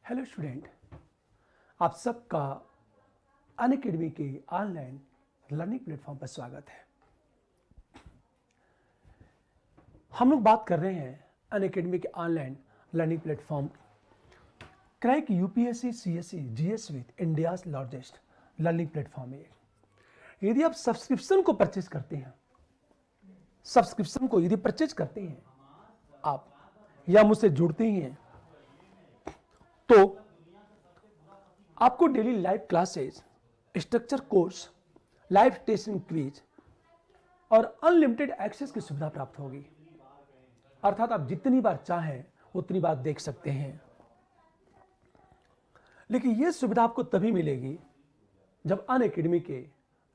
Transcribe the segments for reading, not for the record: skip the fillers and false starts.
Hello student, आप सबका Unacademy के ऑनलाइन लर्निंग प्लेटफॉर्म पर स्वागत है। हम लोग बात कर रहे हैं अनअकैडमी के online learning platform crack UPSC CSC GS with India's largest learning platform है। यदि आप सब्सक्रिप्शन को परचेज करते हैं, आप या मुझसे जुड़ते हैं तो आपको daily live classes, structure course, live testing quiz और अनलिमिटेड एक्सेस की सुविधा प्राप्त होगी। अर्थात आप जितनी बार चाहें उतनी बार देख सकते हैं। लेकिन यह सुविधा आपको तभी मिलेगी जब अनअकैडमी के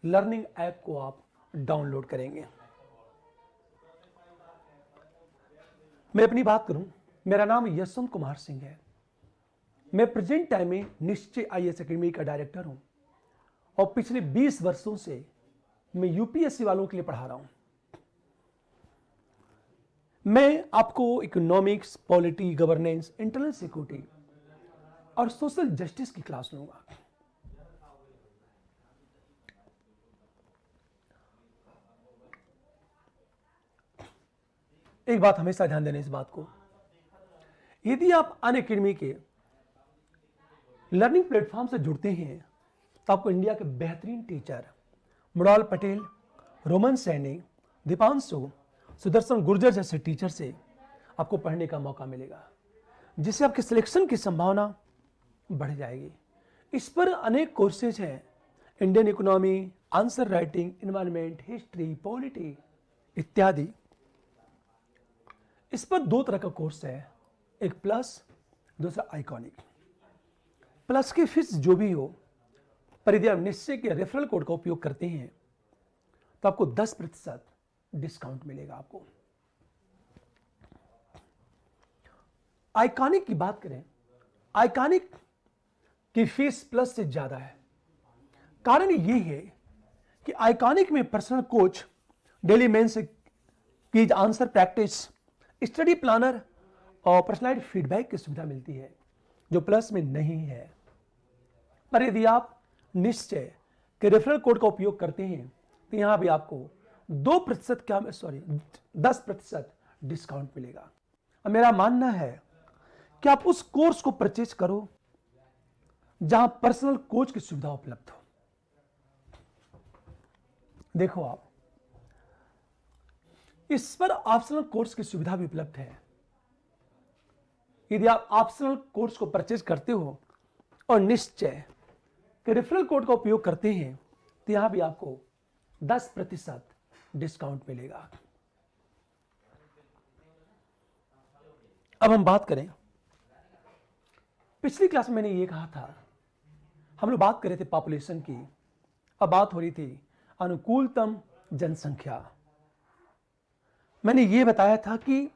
लर्निंग ऐप को आप डाउनलोड करेंगे। मैं अपनी बात करूं, मेरा नाम यशवंत कुमार सिंह है। मैं प्रेजेंट टाइम में निश्चय आईएएस अकेडमी का डायरेक्टर हूं और पिछले 20 वर्षों से मैं यूपीएससी वालों के लिए पढ़ा रहा हूं। मैं आपको economics, polity, governance, internal security और सोशल जस्टिस की क्लास लूंगा। एक बात हमेशा ध्यान देना, इस बात को, यदि आप अनअकैडमी के लर्निंग प्लेटफॉर्म से जुड़ते हैं तो आपको इंडिया के बेहतरीन टीचर मृणाल पटेल, रोमन सैनी, दीपांशु, सुदर्शन गुर्जर जैसे टीचर से आपको पढ़ने का मौका मिलेगा, जिससे आपके सिलेक्शन की संभावना बढ़ जाएगी। इस पर अनेक कोर्सेज हैं, Indian economy, answer writing, environment, history, polity इत्यादि। इस पर 2 तरह का कोर्स है, एक प्लस, दूसरा आइकॉनिक। प्लस की फीस जो भी हो, पर यदि आप निश्चय के रेफरल कोड का उपयोग करते हैं तो आपको 10% डिस्काउंट मिलेगा। आपको आइकॉनिक की बात करें, आइकॉनिक की फीस प्लस से ज्यादा है। कारण यह है कि आइकॉनिक में personal coach, daily mains quiz, answer practice, study planner और पर्सनलाइज्ड फीडबैक की सुविधा मिलती है, जो प्लस में नहीं है। पर यदि आप निश्चय के रेफरल कोड का उपयोग करते हैं तो यहां भी आपको 10% डिस्काउंट मिलेगा। और मेरा मानना है कि आप उस कोर्स को परचेज करो जहां पर्सनल कोच की सुविधा उपलब्ध हो। देखो, आप इस पर ऑप्शनल कोर्स की सुविधा भी उपलब्ध है। यदि आप ऑप्शनल कोर्स को परचेज करते हो और निश्चय के रेफरल कोड का उपयोग करते हैं तो यहां भी आपको 10% डिस्काउंट मिलेगा। अब हम बात करें, पिछली क्लास में मैंने ये कहा था, हम लोग बात कर रहे थे पॉपुलेशन की, अब बात हो रही थी अनुकूलतम जनसंख्या। मैंने ये बताया था कि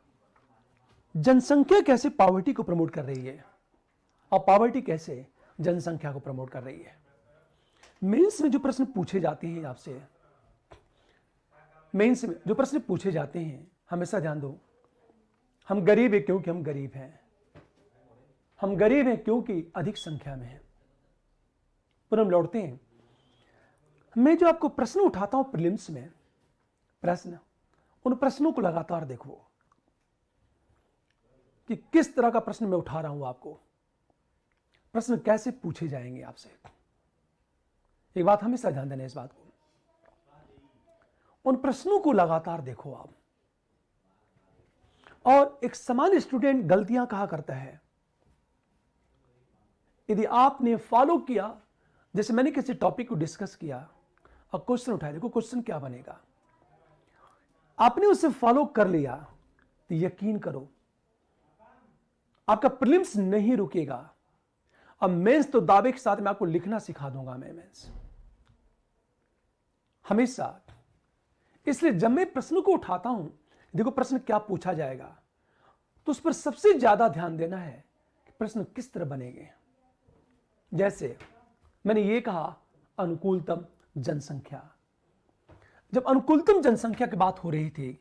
जनसंख्या कैसे पॉवर्टी को प्रमोट कर रही है और पॉवर्टी कैसे जनसंख्या को प्रमोट कर रही है। मेंस में जो प्रश्न पूछे जाते हैं आपसे, मेंस में जो प्रश्न पूछे जाते हैं, हमेशा ध्यान दो, हम गरीब हैं क्योंकि हम गरीब हैं, हम गरीब हैं क्योंकि अधिक संख्या में हैं। पर हम लौटते हैं, मैं जो आपको प्रश्न उठाता हूं प्रीलिम्स में, प्रश्न, उन प्रश्नों को लगातार देखो कि किस तरह का प्रश्न मैं उठा रहा हूं। आपको प्रश्न कैसे पूछे जाएंगे आपसे, एक बात हमेशा ध्यान देना, इस बात को, उन प्रश्नों को लगातार देखो आप। और एक सामान्य स्टूडेंट गलतियां कहा करता है, यदि आपने फॉलो किया, जैसे मैंने किसी टॉपिक को डिस्कस किया और क्वेश्चन उठाया, देखो क्वेश्चन क्या बनेगा, आपने उसे फॉलो कर लिया तो यकीन करो आपका प्रीलिम्स नहीं रुकेगा। अब मेंस तो दावे के साथ मैं आपको लिखना सिखा दूंगा, मैं मेंस हमेशा। इसलिए जब मैं प्रश्न को उठाता हूं, देखो प्रश्न क्या पूछा जाएगा, तो उस पर सबसे ज्यादा ध्यान देना है कि प्रश्न किस तरह बनेंगे। जैसे मैंने ये कहा, अनुकूलतम जनसंख्या। जब अनुकूलतम जनसंख्या की बात हो रही थी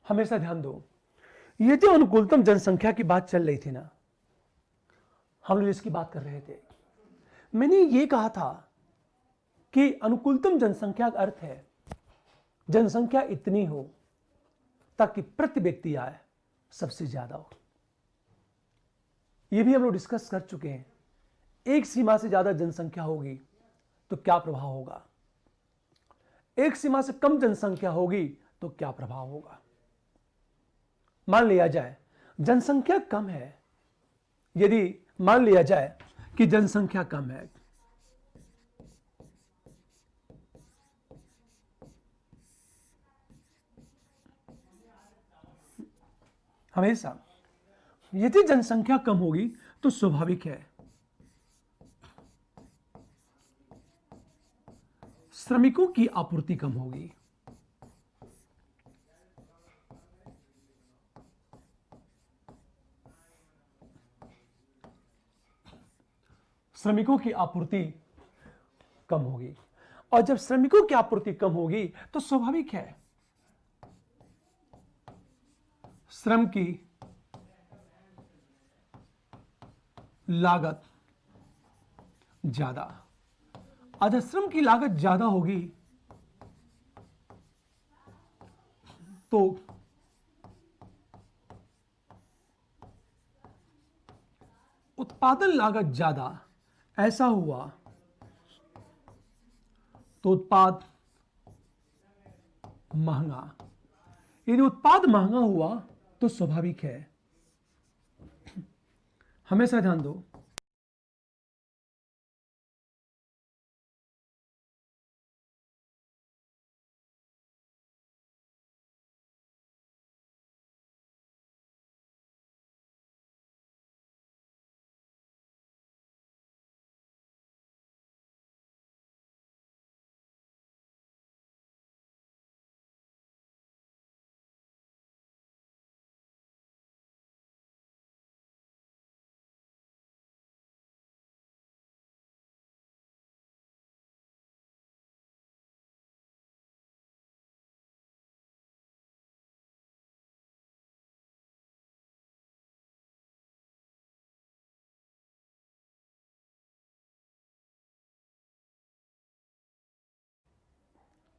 हमेशा ध्यान दो, ये जो अनुकूलतम जनसंख्या की बात चल रही थी ना, हम लोग इसकी बात कर रहे थे, मैंने ये कहा था कि अनुकूलतम जनसंख्या का अर्थ है जनसंख्या इतनी हो ताकि प्रति व्यक्ति आय सबसे ज्यादा हो। यह भी हम लोग डिस्कस कर चुके हैं। एक सीमा से ज्यादा जनसंख्या होगी तो क्या प्रभाव होगा, एक सीमा से कम जनसंख्या होगी तो क्या प्रभाव होगा। मान लिया जाए जनसंख्या कम है, यदि मान लिया जाए कि जनसंख्या कम है, हमेशा यदि जनसंख्या कम होगी तो स्वाभाविक है श्रमिकों की आपूर्ति कम होगी। श्रमिकों की आपूर्ति कम होगी, और जब श्रमिकों की आपूर्ति कम होगी तो स्वाभाविक है श्रम की लागत ज्यादा। अगर श्रम की लागत ज्यादा होगी तो उत्पादन लागत ज्यादा, ऐसा हुआ तो उत्पाद महंगा। यदि उत्पाद महंगा हुआ तो स्वाभाविक है, हमेशा ध्यान दो,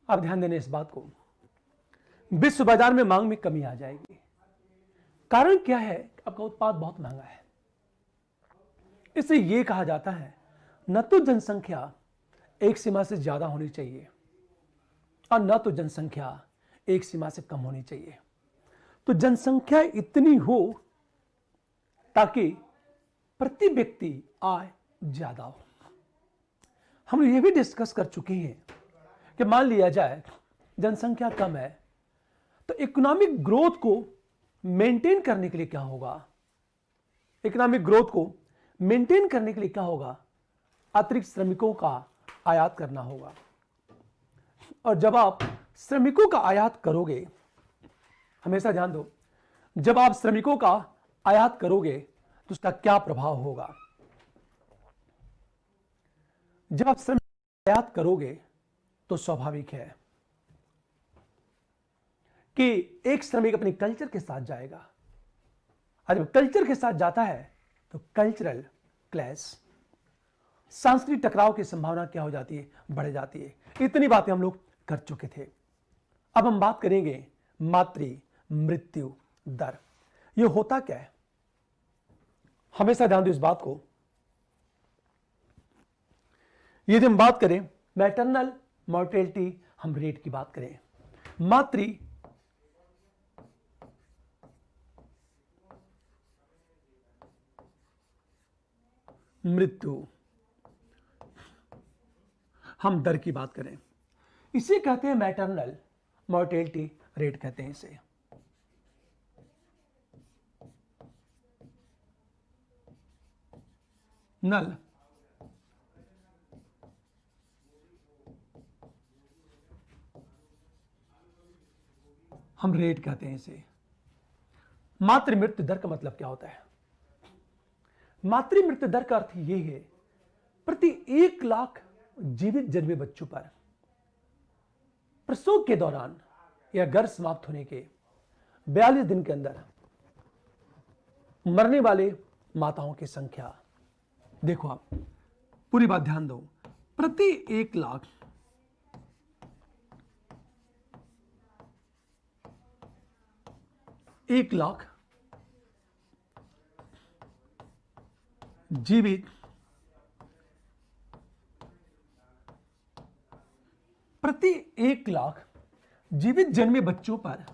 अब ध्यान देने इस बात को, विश्व बाजार में मांग में कमी आ जाएगी। कारण क्या है, आपका उत्पाद बहुत महंगा है। इससे यह कहा जाता है न तो जनसंख्या एक सीमा से ज्यादा होनी चाहिए और न तो जनसंख्या एक सीमा से कम होनी चाहिए। तो जनसंख्या इतनी हो ताकि प्रति व्यक्ति आय ज्यादा हो। हम ये भी डिस्कस कर चुके हैं कि मान लिया जाए जनसंख्या कम है तो इकोनॉमिक ग्रोथ को मेंटेन करने के लिए क्या होगा, इकोनॉमिक ग्रोथ को मेंटेन करने के लिए क्या होगा, अतिरिक्त श्रमिकों का आयात करना होगा। और जब आप श्रमिकों का आयात करोगे, हमेशा ध्यान दो, जब आप श्रमिकों का आयात करोगे तो उसका क्या प्रभाव होगा। जब आप श्रमिक का आयात करोगे तो स्वाभाविक है कि एक श्रमिक अपने कल्चर के साथ जाएगा, और जब कल्चर के साथ जाता है तो कल्चरल क्लैश, सांस्कृतिक टकराव की संभावना क्या हो जाती है, बढ़ जाती है। इतनी बातें हम लोग कर चुके थे। अब हम बात करेंगे मातृ मृत्यु दर। ये होता क्या है, हमेशा ध्यान दो इस बात को। यदि हम बात करें मैटरनल मॉर्टेलिटी, हम रेट की बात करें, मातृ मृत्यु हम दर की बात करें, इसे कहते हैं मैटरनल मॉर्टेलिटी रेट कहते हैं इसे। नल हम रेट कहते हैं इसे। मातृ मृत्यु दर का मतलब क्या होता है, मातृ मृत्यु दर का अर्थ यह है प्रति 1 लाख जीवित जन्मे बच्चों पर प्रसव के दौरान या गर्भ समाप्त होने के 42 दिन के अंदर मरने वाले माताओं की संख्या, देखो आप पूरी बात ध्यान दो, प्रति 1 लाख 1 लाख जीवित प्रति 1 लाख जीवित जन्मे बच्चों पर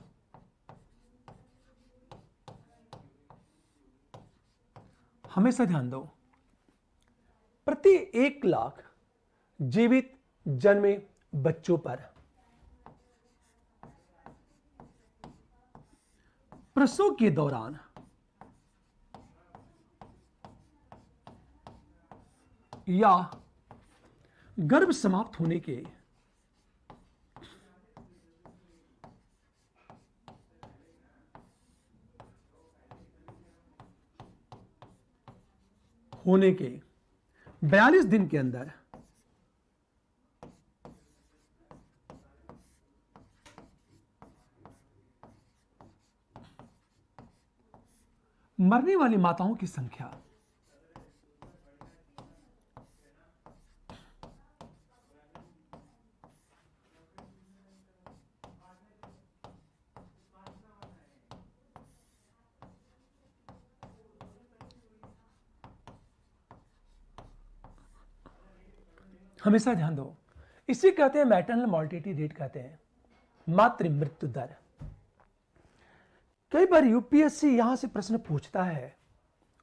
हमेशा ध्यान दो, प्रति 1 लाख जीवित जन्मे बच्चों पर प्रसव के दौरान या गर्भ समाप्त होने के होने के 42 दिन के अंदर मरने वाली माताओं की संख्या हमेशा ध्यान दो, इसे कहते हैं मैटरनल मॉर्टिलिटी रेट, कहते हैं मातृ मृत्यु दर। कई बार यूपीएससी यहां से प्रश्न पूछता है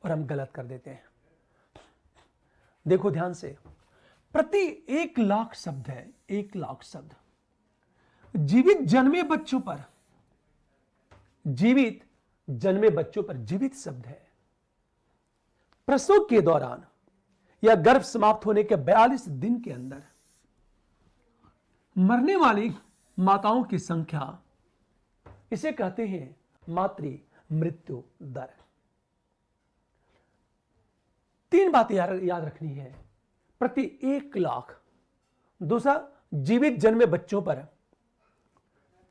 और हम गलत कर देते हैं। देखो ध्यान से, प्रति 1 लाख शब्द है, 1 लाख शब्द जीवित जन्मे बच्चों पर, जीवित जन्मे बच्चों पर जीवित शब्द है। प्रसव के दौरान या गर्भ समाप्त होने के 42 दिन के अंदर मरने वाली माताओं की संख्या, इसे कहते हैं मातृ मृत्यु दर। 3 बातें याद रखनी है, प्रति 1 लाख, दूसरा जीवित जन्मे बच्चों पर,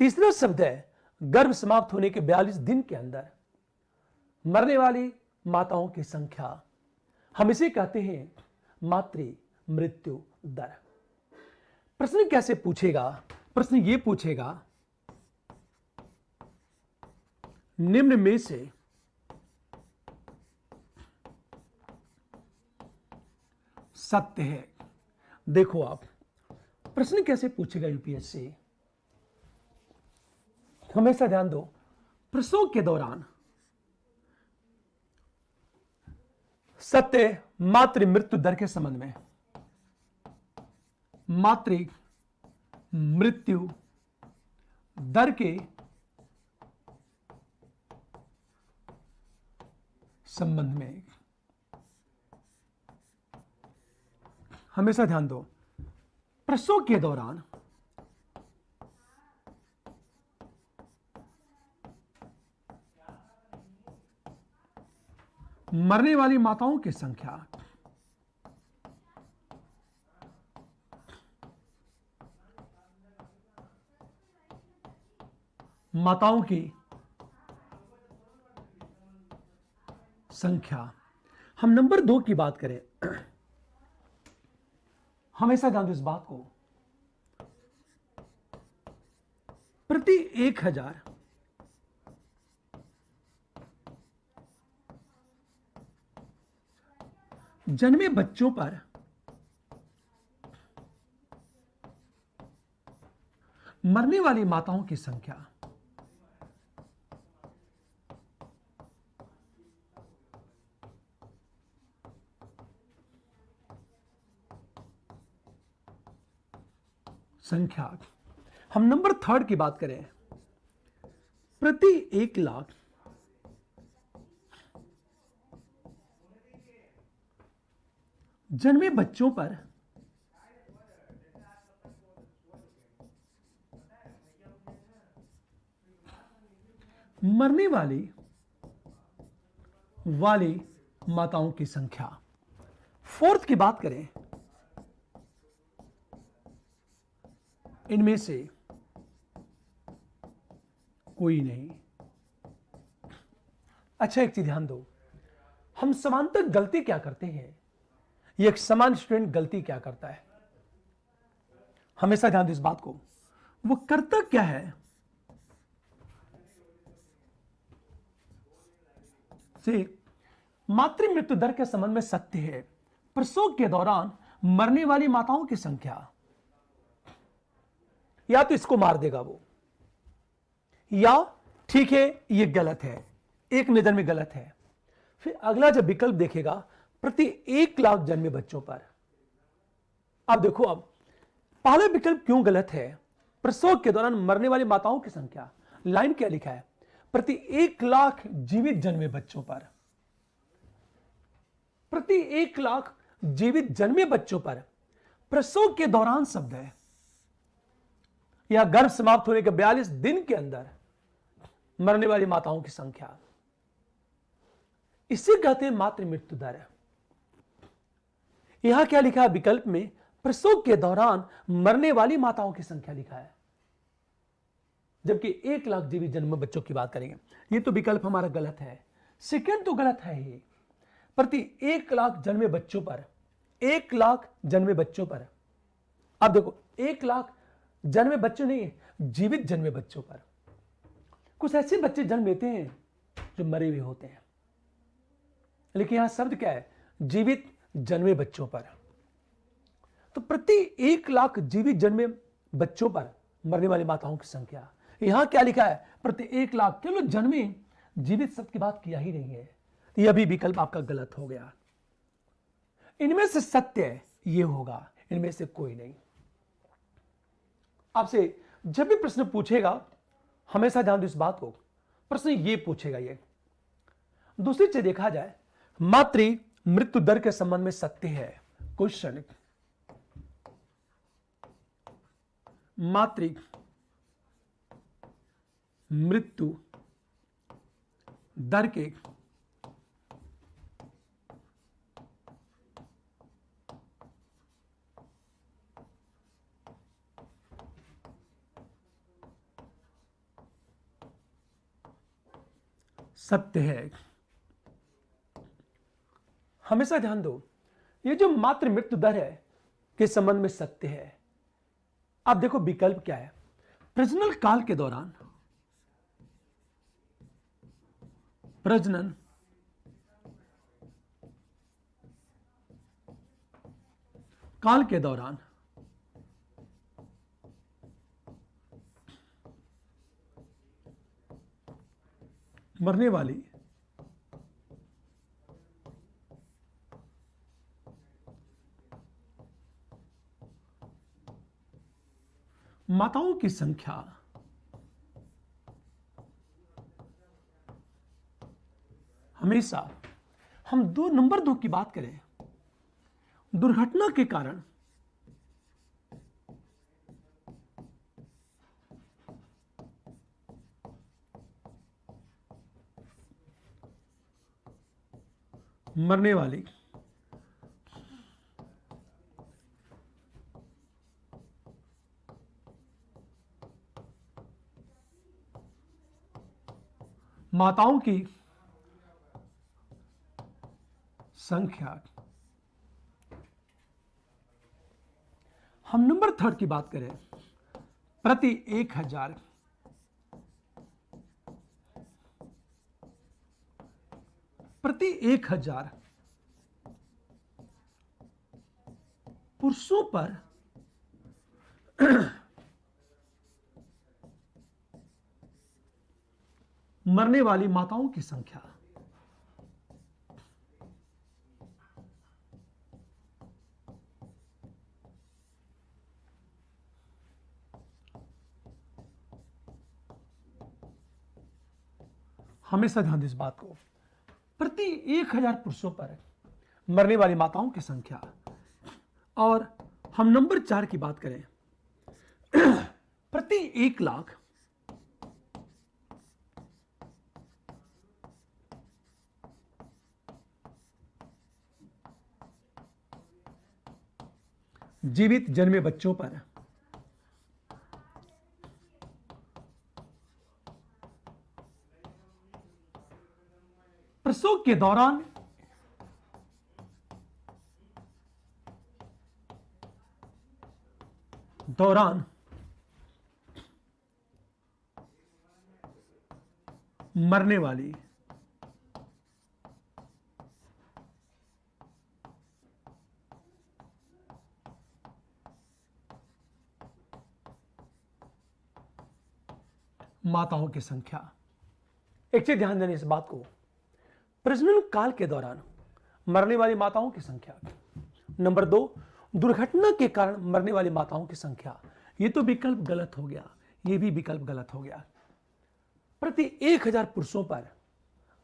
तीसरा शब्द है गर्भ समाप्त होने के 42 दिन के अंदर मरने वाली माताओं की संख्या, हम इसे कहते हैं मातृ मृत्यु दर। प्रश्न कैसे पूछेगा? प्रश्न ये पूछेगा, निम्न में से सत्य है। देखो आप, प्रश्न कैसे पूछेगा यूपीएससी, हमेशा ध्यान दो, प्रसव के दौरान सत्य मातृ मृत्यु दर के संबंध में, मातृ मृत्यु दर के संबंध में हमेशा ध्यान दो, प्रसव के दौरान मरने वाली माताओं की संख्या, माताओं की संख्या। हम नंबर 2 की बात करें, हमेशा ध्यान दो इस बात को, प्रति 1000 जन्मे बच्चों पर मरने वाली माताओं की संख्या, हम नंबर 3 की बात करें, प्रति 1 लाख जन्मे बच्चों पर मरने वाली माताओं की संख्या। 4 की बात करें, इनमें से कोई नहीं, अच्छा एक चीज ध्यान दो, हम समांतर गलती क्या करते हैं, ये एक समान स्टूडेंट गलती क्या करता है, हमेशा ध्यान दो इस बात को। वो करता क्या है, से मातृ मृत्यु दर के संबंध में सत्य है, प्रसव के दौरान मरने वाली माताओं की संख्या, या तो इसको मार देगा वो, या ठीक है ये गलत है, एक नजर में गलत है। फिर अगला जब विकल्प देखेगा प्रति 1 लाख जन्मे बच्चों पर, अब देखो अब पहला विकल्प क्यों गलत है, प्रसव के दौरान मरने वाली माताओं की संख्या, लाइन क्या लिखा है, प्रति 1 लाख जीवित जन्मे बच्चों पर, प्रति 1 लाख जीवित जन्मे बच्चों पर प्रसव के दौरान शब्द है, या गर्भ समाप्त होने के 42 दिन के अंदर मरने वाली माताओं की संख्या, इसे कहते हैं मातृ मृत्यु दर। यहां क्या लिखा है विकल्प में, प्रसव के दौरान मरने वाली माताओं की संख्या लिखा है, जबकि 1 लाख जीवित जन्म बच्चों की बात करेंगे। ये तो विकल्प हमारा गलत है, सेकंड तो गलत है ही, प्रति 1 लाख जन्मे बच्चों पर, 1 लाख जन्मे बच्चों पर, अब देखो 1 लाख जन्मे बच्चों नहीं, जीवित जन्मे बच्चों पर। कुछ ऐसे बच्चे जन्म लेते हैं जो मरे हुए होते हैं, लेकिन यहां शब्द क्या है, जीवित जन्मे बच्चों पर। तो प्रति 1 लाख जीवित जन्मे बच्चों पर मरने वाली माताओं की संख्या, यहां क्या लिखा है, प्रति 1 लाख, केवल जन्मे, जीवित शब्द की बात किया ही नहीं है, तो यह भी विकल्प आपका गलत हो गया। इनमें से सत्य ये होगा, इनमें से कोई नहीं। आपसे जब भी प्रश्न पूछेगा हमेशा ध्यान दो इस बात को, प्रश्न ये पूछेगा ये। दूसरी चीज देखा जाए, मातृ मृत्यु दर के संबंध में सत्य है, क्वेश्चन, मातृ मृत्यु दर के सत्य है। हमेशा ध्यान दो, ये जो मातृ मृत्यु दर है के संबंध में सत्य है। अब देखो विकल्प क्या है, प्रजनन काल के दौरान, प्रजनन काल के दौरान मरने वाली माताओं की संख्या हमेशा, हम नंबर 2 की बात करें, दुर्घटना के कारण मरने वाली माताओं की संख्या, हम नंबर 3 की बात करें, प्रति 1000 पुरुषों पर मरने वाली माताओं की संख्या, हमेशा ध्यान दें इस बात को, प्रति 1000 पुरुषों पर मरने वाली माताओं की संख्या। और हम नंबर 4 की बात करें, प्रति 1 लाख जीवित जन्मे बच्चों पर प्रसव के दौरान मरने वाली माताओं की संख्या। एक चीज ध्यान देने इस बात को, प्रजनन काल के दौरान मरने वाली माताओं की संख्या। नंबर 2, दुर्घटना के कारण मरने वाली माताओं की संख्या। ये तो विकल्प गलत हो गया, ये भी विकल्प गलत हो गया। प्रति 1000 पुरुषों पर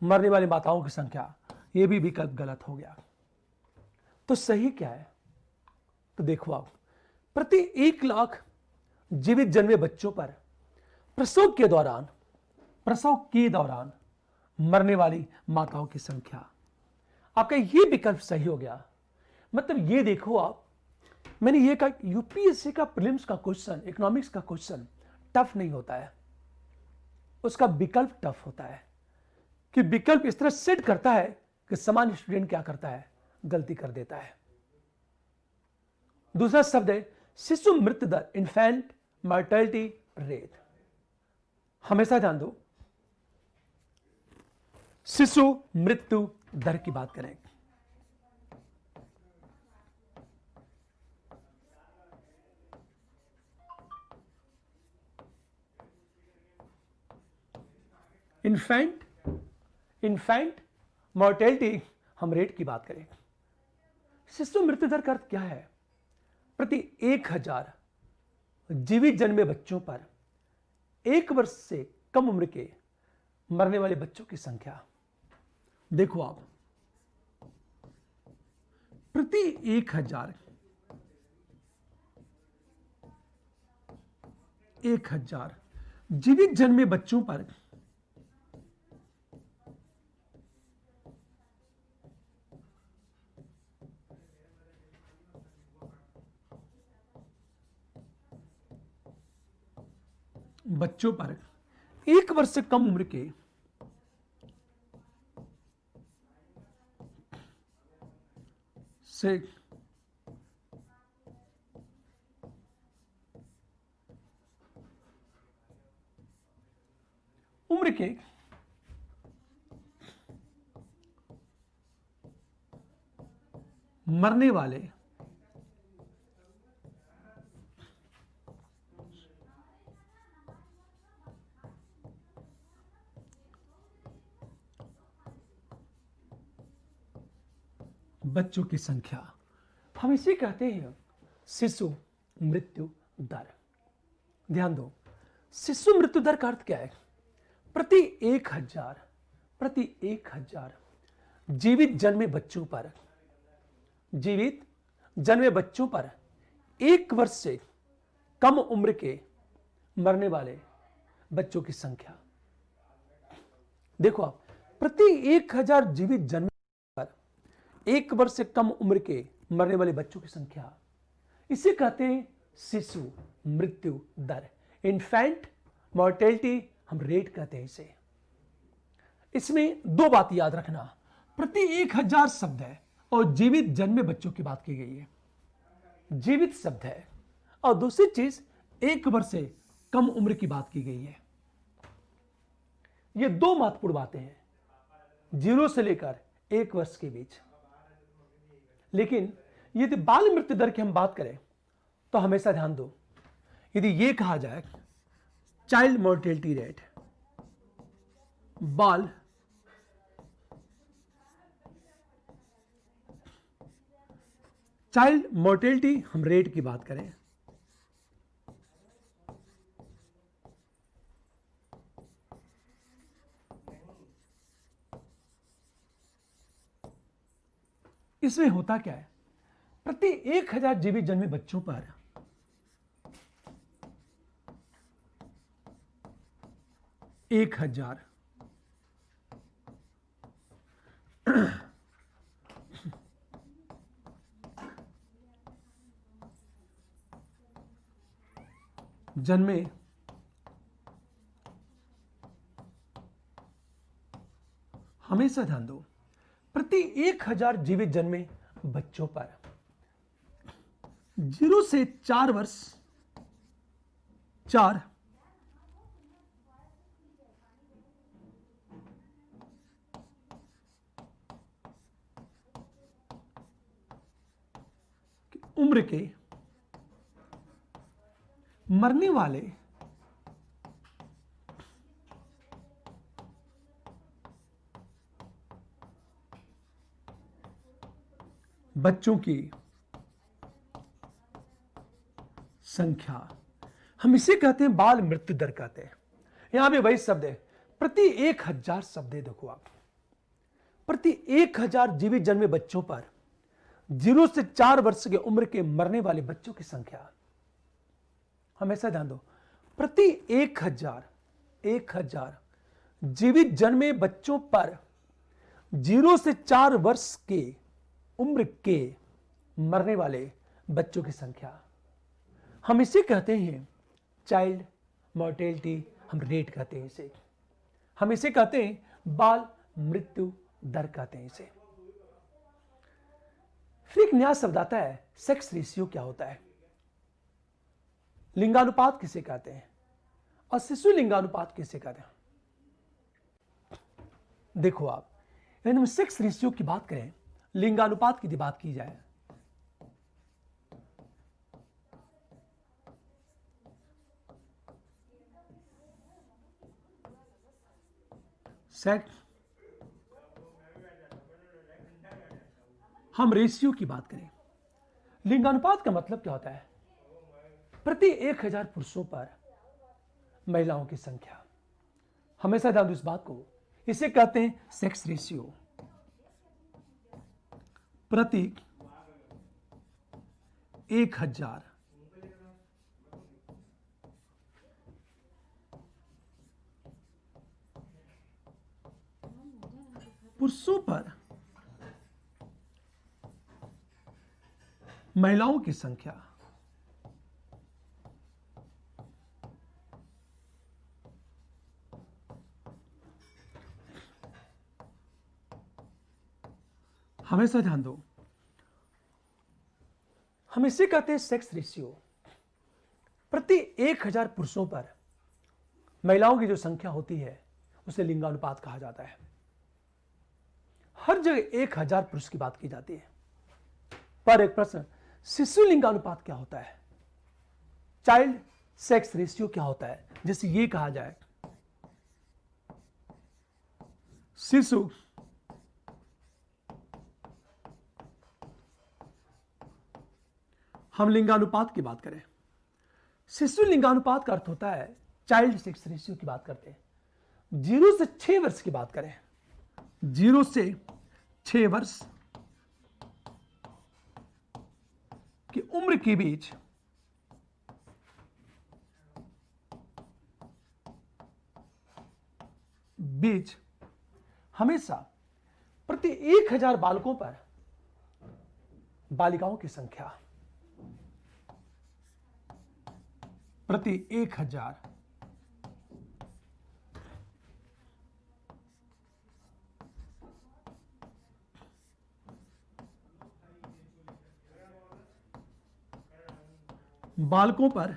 मरने वाली माताओं की संख्या, ये भी विकल्प गलत हो गया। तो सही क्या है? तो देखो आप, प्रति 1 लाख जीवित जन्मे बच्चों पर प्रसव के दौरान मरने वाली माताओं की संख्या। आपका ये विकल्प सही हो गया। मतलब ये देखो आप, मैंने ये कहा यूपीएससी का प्रीलिम्स का क्वेश्चन, इकोनॉमिक्स का क्वेश्चन टफ नहीं होता है, उसका विकल्प टफ होता है कि विकल्प इस तरह सेट करता है कि सामान्य स्टूडेंट क्या करता है, गलती कर देता है। दूसरा शब्द है शिशु मृत्यु दर, इन्फेंट मॉर्टेलिटी रेट। हमेशा ध्यान दो, शिशु मृत्यु दर की बात करें। इन्फेंट मॉर्टेलिटी हम रेट की बात करें। शिशु मृत्यु दर का अर्थ क्या है? प्रति 1000 जीवित जन्मे बच्चों पर 1 वर्ष से कम उम्र के मरने वाले बच्चों की संख्या। देखो आप, प्रति 1000 जीवित जन्मे बच्चों पर बच्चों पर 1 वर्ष से कम उम्र के से उम्र के मरने वाले बच्चों की संख्या। हम इसे कहते हैं शिशु मृत्यु दर। ध्यान दो, शिशु मृत्यु दर का अर्थ क्या है? प्रति 1000 जीवित जन्मे बच्चों पर 1 वर्ष से कम उम्र के मरने वाले बच्चों की संख्या। देखो आप, प्रति 1000 जीवित जन्मे पर 1 वर्ष से कम उम्र के मरने वाले बच्चों की संख्या, इसे कहते हैं शिशु मृत्यु दर, इन्फेंट मॉर्टेलिटी हम रेट कहते हैं इसे। इसमें 2 बात याद रखना, प्रति 1000 शब्द है और जीवित जन्मे बच्चों की बात की गई है, जीवित शब्द है। और दूसरी चीज 1 वर्ष से कम उम्र की बात की गई है। ये 2 महत्वपूर्ण बातें हैं, 0 से लेकर 1 वर्ष के बीच। लेकिन यदि बाल मृत्यु दर की हम बात करें तो हमेशा ध्यान दो, यदि ये कहा जाए चाइल्ड मोर्टेलिटी रेट, बाल चाइल्ड मोर्टेलिटी हम रेट की बात करें, इसमें होता क्या है? प्रति 1000 जीवित जन्मे बच्चों पर 1000 जन्मे हमेशा ध्यान दो, प्रति 1000 जीवित जन्मे बच्चों पर 0 से 4 वर्ष 4 उम्र के मरने वाले बच्चों की संख्या, हम इसे कहते हैं बाल मृत्यु दर कहते हैं। यहां भी वही शब्द है, प्रति 1000 शब्द है। देखो आप, प्रति 1000 जीवित जन्मे बच्चों पर 0 से 4 वर्ष की उम्र के मरने वाले बच्चों की संख्या, हमेशा ध्यान दो, प्रति 1000 जीवित जन्मे बच्चों पर 0 से 4 वर्ष के उम्र के मरने वाले बच्चों की संख्या, हम इसे कहते हैं चाइल्ड मोर्टेलिटी, हम रेट कहते हैं इसे, हम इसे कहते हैं बाल मृत्यु दर कहते हैं इसे। फिर एक नया शब्द आता है, सेक्स रेशियो क्या होता है, लिंगानुपात किसे कहते हैं और शिशु लिंगानुपात किसे कहते हैं। देखो आप, यदि हम सेक्स रेशियो की बात करें, लिंगानुपात की बात की जाए, सेक्स, हम रेशियो की बात करें, लिंगानुपात का मतलब क्या होता है, प्रति 1000 पुरुषों पर महिलाओं की संख्या। हमेशा ध्यान दो इस बात को, इसे कहते हैं सेक्स रेशियो, प्रति 1000 पुरुषों पर महिलाओं की संख्या। हमेशा ध्यान दो, हम इसे कहते हैं सेक्स रेशियो, प्रति 1000 पुरुषों पर महिलाओं की जो संख्या होती है उसे लिंगानुपात कहा जाता है। हर जगह 1000 पुरुष की बात की जाती है, पर एक प्रश्न, शिशु लिंगानुपात क्या होता है, चाइल्ड सेक्स रेशियो क्या होता है, जैसे ये कहा जाए शिशु हम लिंगानुपात की बात करें, शिशु लिंगानुपात का अर्थ होता है चाइल्ड सेक्स रेशियो की बात करते हैं, 0 से 6 वर्ष की बात करें, 0 से 6 वर्ष की उम्र के बीच हमेशा प्रति 1000 बालकों पर बालिकाओं की संख्या, प्रति 1000 बालकों पर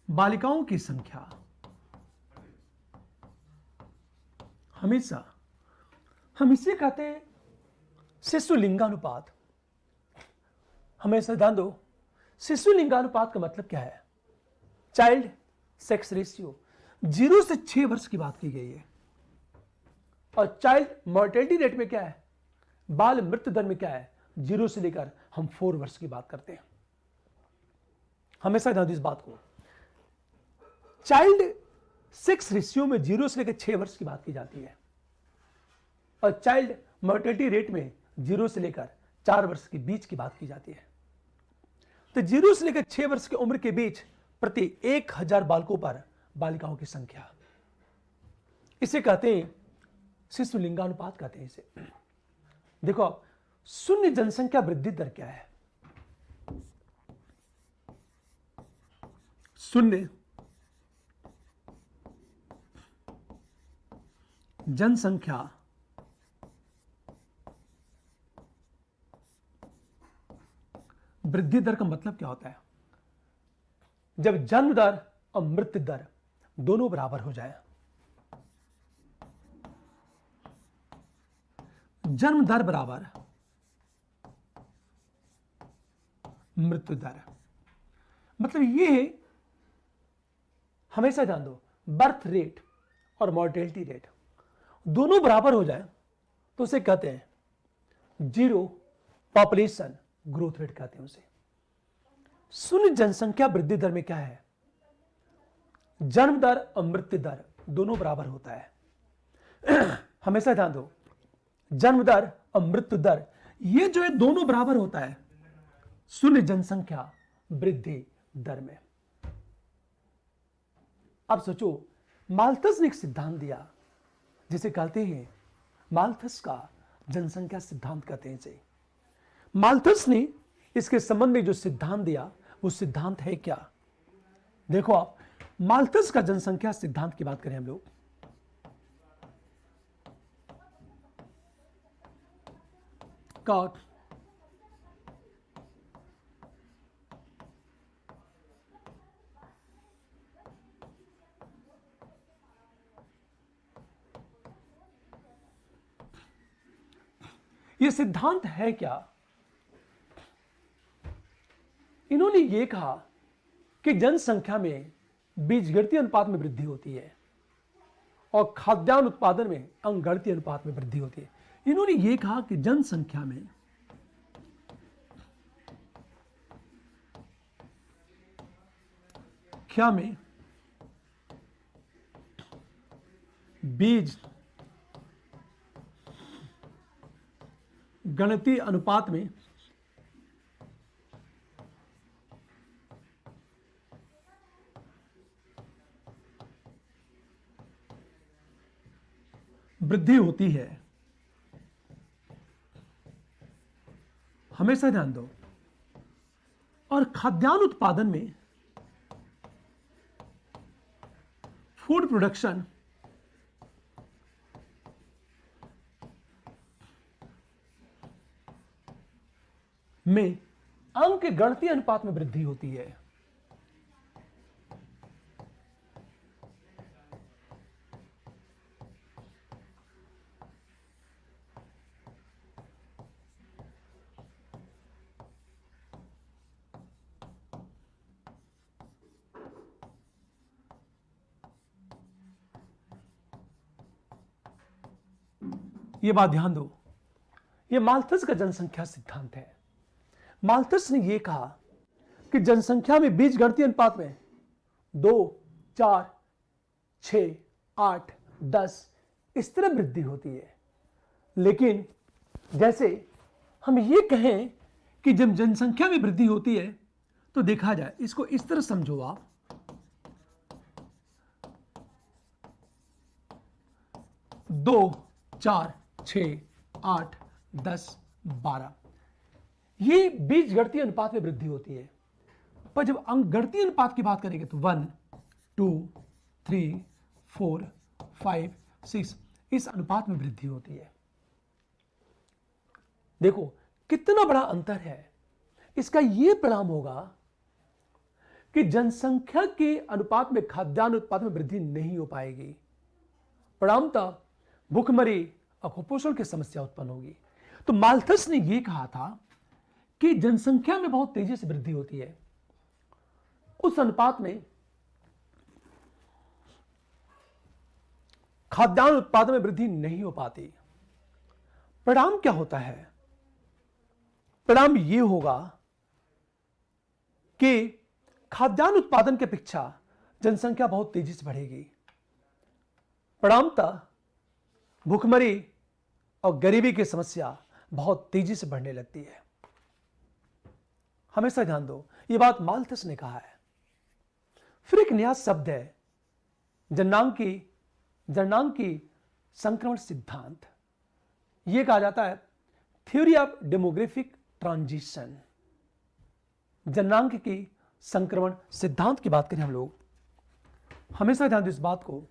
बालिकाओं की संख्या, हमेशा हम इसे कहते हैं शिशु लिंगानुपात। हमेशा ध्यान दो, शिशु लिंगानुपात का मतलब क्या है, चाइल्ड सेक्स रेशियो, 0 से 6 वर्ष की बात की गई है, और चाइल्ड मोर्टेलिटी रेट में क्या है, बाल मृत्यु दर में क्या है, 0 से लेकर हम 4 वर्ष की बात करते हैं। हमेशा ध्यान दो इस बात को, चाइल्ड सेक्स रेशियो में 0 से लेकर 6 वर्ष की बात की जाती है, और चाइल्ड मोर्टेलिटी रेट में 0 से लेकर 4 वर्ष के बीच की बात की जाती है। तो 0 से लेकर 6 वर्ष की उम्र के बीच प्रति 1000 बालकों पर बालिकाओं की संख्या, इसे कहते हैं शिशु लिंगानुपात कहते हैं इसे। देखो, शून्य जनसंख्या वृद्धि दर क्या है, शून्य जनसंख्या वृद्धि दर का मतलब क्या होता है? जब जन्म दर और मृत्यु दर दोनों बराबर हो जाए। जन्म दर बराबर मृत्यु दर, मतलब ये है, हमेशा ध्यान दो, बर्थ रेट और मॉर्टेलिटी रेट दोनों बराबर हो जाए तो उसे कहते हैं जीरो पॉपुलेशन ग्रोथ रेट कहते हैं उसे। शून्य जनसंख्या वृद्धि दर में क्या है? जन्म दर और मृत्यु दर दोनों बराबर होता है। हमेशा ध्यान दो, जन्म दर और मृत्यु दर ये जो है दोनों बराबर होता है शून्य जनसंख्या वृद्धि दर में। अब सोचो, माल्थस ने एक सिद्धांत दिया जिसे कहते हैं माल्थस का जनसंख्या सिद्धांत कहते हैं इसे। माल्थस ने इसके संबंध में जो सिद्धांत दिया वो सिद्धांत है क्या? देखो आप, माल्थस का जनसंख्या सिद्धांत की बात करें हम लोग, का ये सिद्धांत है क्या? इन्होंने ये कहा कि जनसंख्या में बीजगणितीय अनुपात में वृद्धि होती है और खाद्यान्न उत्पादन में अंकगणितीय अनुपात में वृद्धि होती है। इन्होंने ये कहा कि जनसंख्या में बीज गणितीय अनुपात में वृद्धि होती है। हमेशा ध्यान दो, और खाद्यान्न उत्पादन में फूड प्रोडक्शन में अंक गणितीय अनुपात में वृद्धि होती है। ये बात ध्यान दो, ये माल्थस का जनसंख्या सिद्धांत है। माल्थस ने यह कहा कि जनसंख्या में बीजगणितीय अनुपात में 2, 4, 6, 8, 10 इस तरह वृद्धि होती है। लेकिन जैसे हम ये कहें कि जब जनसंख्या में वृद्धि होती है तो देखा जाए, इसको इस तरह समझो आप, 2, 4, 6, 8, 10, 12 ये बीजगणितीय अनुपात में वृद्धि होती है। पर जब अंकगणितीय अनुपात की बात करेंगे तो 1, 2, 3, 4, 5, 6 इस अनुपात में वृद्धि होती है। देखो कितना बड़ा अंतर है। इसका यह परिणाम होगा कि जनसंख्या के अनुपात में खाद्यान्न उत्पादन में वृद्धि नहीं हो पाएगी। परिणामतः भूखमरी और कुपोषण की समस्या उत्पन्न होगी। तो माल्थस ने यह कहा था कि जनसंख्या में बहुत तेजी से वृद्धि होती है, उस अनुपात में खाद्यान्न उत्पादन में वृद्धि नहीं हो पाती। परिणाम क्या होता है? परिणाम यह होगा कि खाद्यान्न उत्पादन की अपेक्षा जनसंख्या बहुत तेजी से बढ़ेगी। परिणामतः भूखमरी और गरीबी की समस्या बहुत तेजी से बढ़ने लगती है। हमेशा ध्यान दो, यह बात माल्थस ने कहा है। फिर एक नया शब्द है जननांकी संक्रमण सिद्धांत। यह कहा जाता है थ्योरी ऑफ डेमोग्राफिक ट्रांजिशन। जननांक की संक्रमण सिद्धांत की बात करें हम लोग, हमेशा ध्यान दें इस बात को,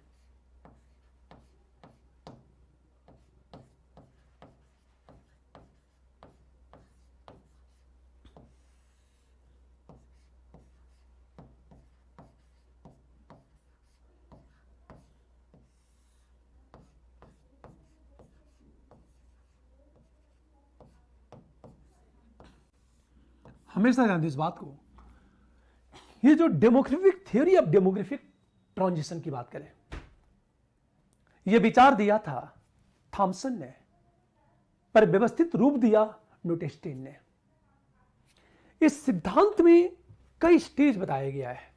हमेशा ध्यान दें इस बात को, ये जो demographic theory of demographic transition की बात करें, यह विचार दिया था थॉमसन ने, पर व्यवस्थित रूप दिया नोटेस्टीन ने। इस सिद्धांत में कई स्टेज बताया गया है।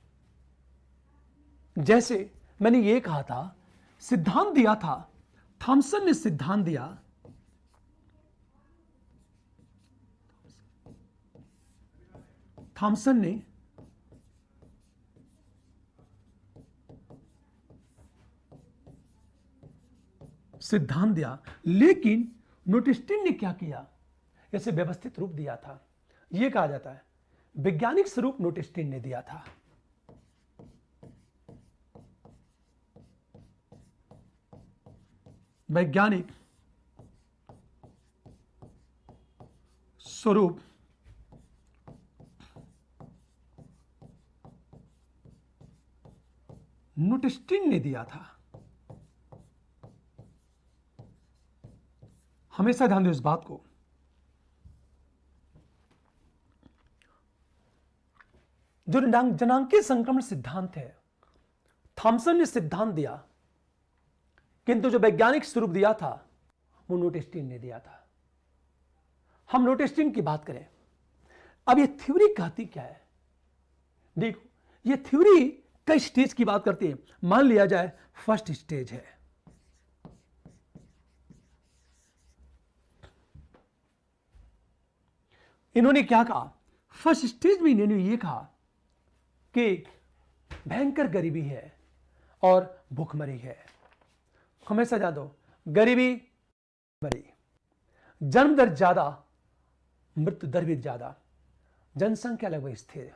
जैसे मैंने ये कहा था, सिद्धांत दिया था, थॉमसन ने सिद्धांत दिया, थॉमसन ने सिद्धांत दिया, लेकिन नोटेस्टीन ने क्या किया, इसे व्यवस्थित रूप दिया था। यह कहा जाता है वैज्ञानिक स्वरूप नोटेस्टीन ने दिया था। वैज्ञानिक स्वरूप नोटेस्टीन ने दिया था। हमेशा ध्यान दो इस बात को, जो जनांकीय संक्रमण सिद्धांत है, थॉमसन ने सिद्धांत दिया, किंतु जो वैज्ञानिक स्वरूप दिया था वो नोटेस्टीन ने दिया था। हम नोटेस्टीन की बात करें, अब ये थ्योरी कहती क्या है? देखो, ये थ्योरी कई स्टेज की बात करती है। मान लिया जाए फर्स्ट स्टेज है, इन्होंने क्या कहा? फर्स्ट स्टेज में इन्होंने ये कहा कि भयंकर गरीबी है और भूखमरी है। हमेशा याद दो, गरीबी, भूखमरी, जन्म दर ज्यादा, मृत्यु दर भी ज्यादा, जनसंख्या लगभग स्थिर।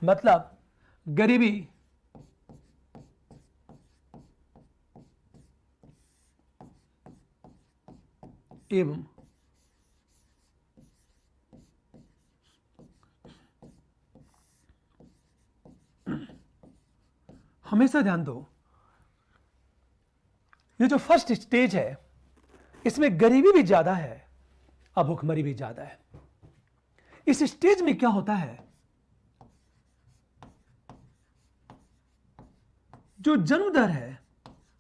मतलब गरीबी एवं हमेशा ध्यान दो, ये जो फर्स्ट स्टेज है इसमें गरीबी भी ज्यादा है और भूखमरी भी ज्यादा है। इस स्टेज में क्या होता है, जो जन्म दर है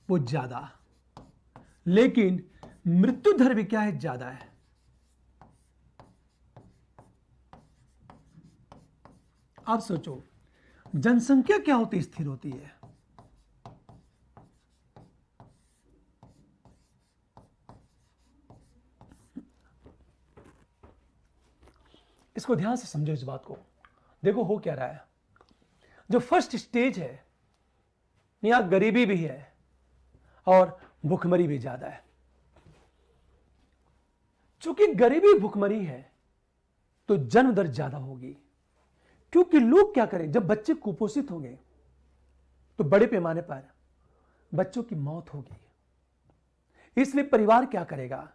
वो ज्यादा, लेकिन मृत्यु दर भी क्या है? ज्यादा है। आप सोचो, जनसंख्या क्या होती? स्थिर होती है। इसको ध्यान से समझो इस बात को। देखो हो क्या रहा है, जो फर्स्ट स्टेज है यहां गरीबी भी है और भूखमरी भी ज्यादा है। चूंकि गरीबी भूखमरी है तो जन्म दर ज्यादा होगी, क्योंकि लोग क्या करें, जब बच्चे कुपोषित होंगे तो बड़े पैमाने पर बच्चों की मौत होगी। इसलिए परिवार क्या करेगा?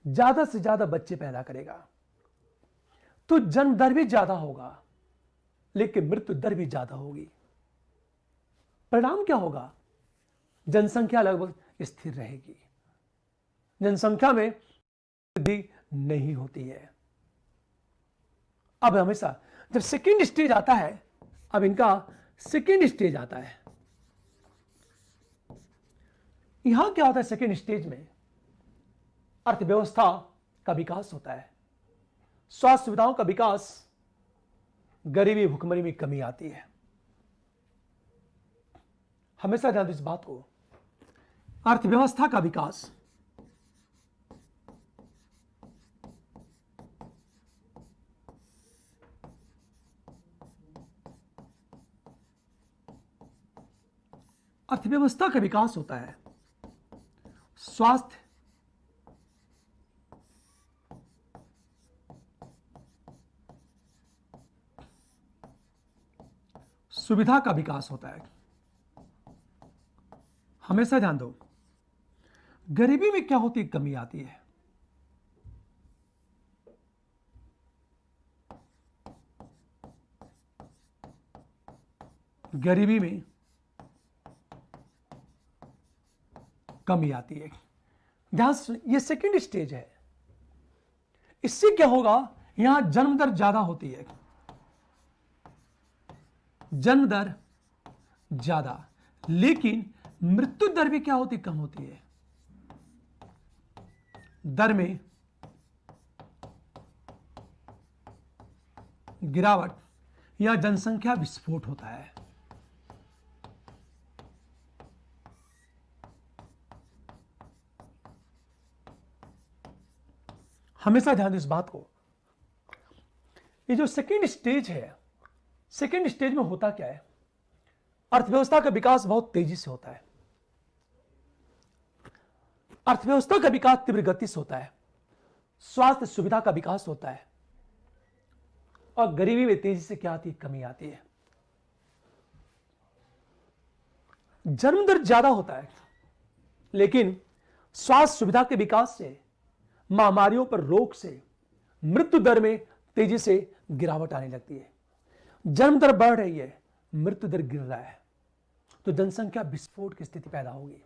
ज्यादा से ज्यादा बच्चे पैदा करेगा, तो जन्म दर भी ज्यादा होगा लेकिन मृत्यु दर भी ज्यादा होगी। परिणाम क्या होगा? जनसंख्या लगभग स्थिर रहेगी, जनसंख्या में वृद्धि नहीं होती है। अब हमेशा जब सेकेंड स्टेज आता है, अब इनका सेकेंड स्टेज आता है, यहां क्या होता है? सेकेंड स्टेज में अर्थव्यवस्था का विकास होता है, स्वास्थ्य सुविधाओं का विकास, गरीबी भुखमरी में कमी आती है। हमेशा ध्यान दो इस बात को, अर्थव्यवस्था का विकास, अर्थव्यवस्था का विकास होता है, स्वास्थ्य सुविधा का विकास होता है। हमेशा ध्यान दो, गरीबी में क्या होती है? कमी आती है। गरीबी में कमी आती है। ध्यान से, ये सेकंड स्टेज है। इससे क्या होगा? यहां जन्म दर ज्यादा होती है, जन्म दर ज्यादा, लेकिन मृत्यु दर भी क्या होती? कम होती है। दर में गिरावट या जनसंख्या विस्फोट होता है। हमेशा ध्यान दो इस बात को। ये जो सेकेंड स्टेज है, सेकेंड स्टेज में होता क्या है? अर्थव्यवस्था का विकास बहुत तेजी से होता है। अर्थव्यवस्था का विकास तीव्र गति से होता है, स्वास्थ्य सुविधा का विकास होता है, और गरीबी में तेजी से क्या आती है? कमी आती है। जन्म दर ज्यादा होता है, लेकिन स्वास्थ्य सुविधा के विकास से, महामारियों पर रोक से मृत्यु दर में तेजी से गिरावट आने लगती है। जन्म दर बढ़ रही है, मृत्यु दर गिर रहा है, तो जनसंख्या विस्फोट की स्थिति पैदा होगी।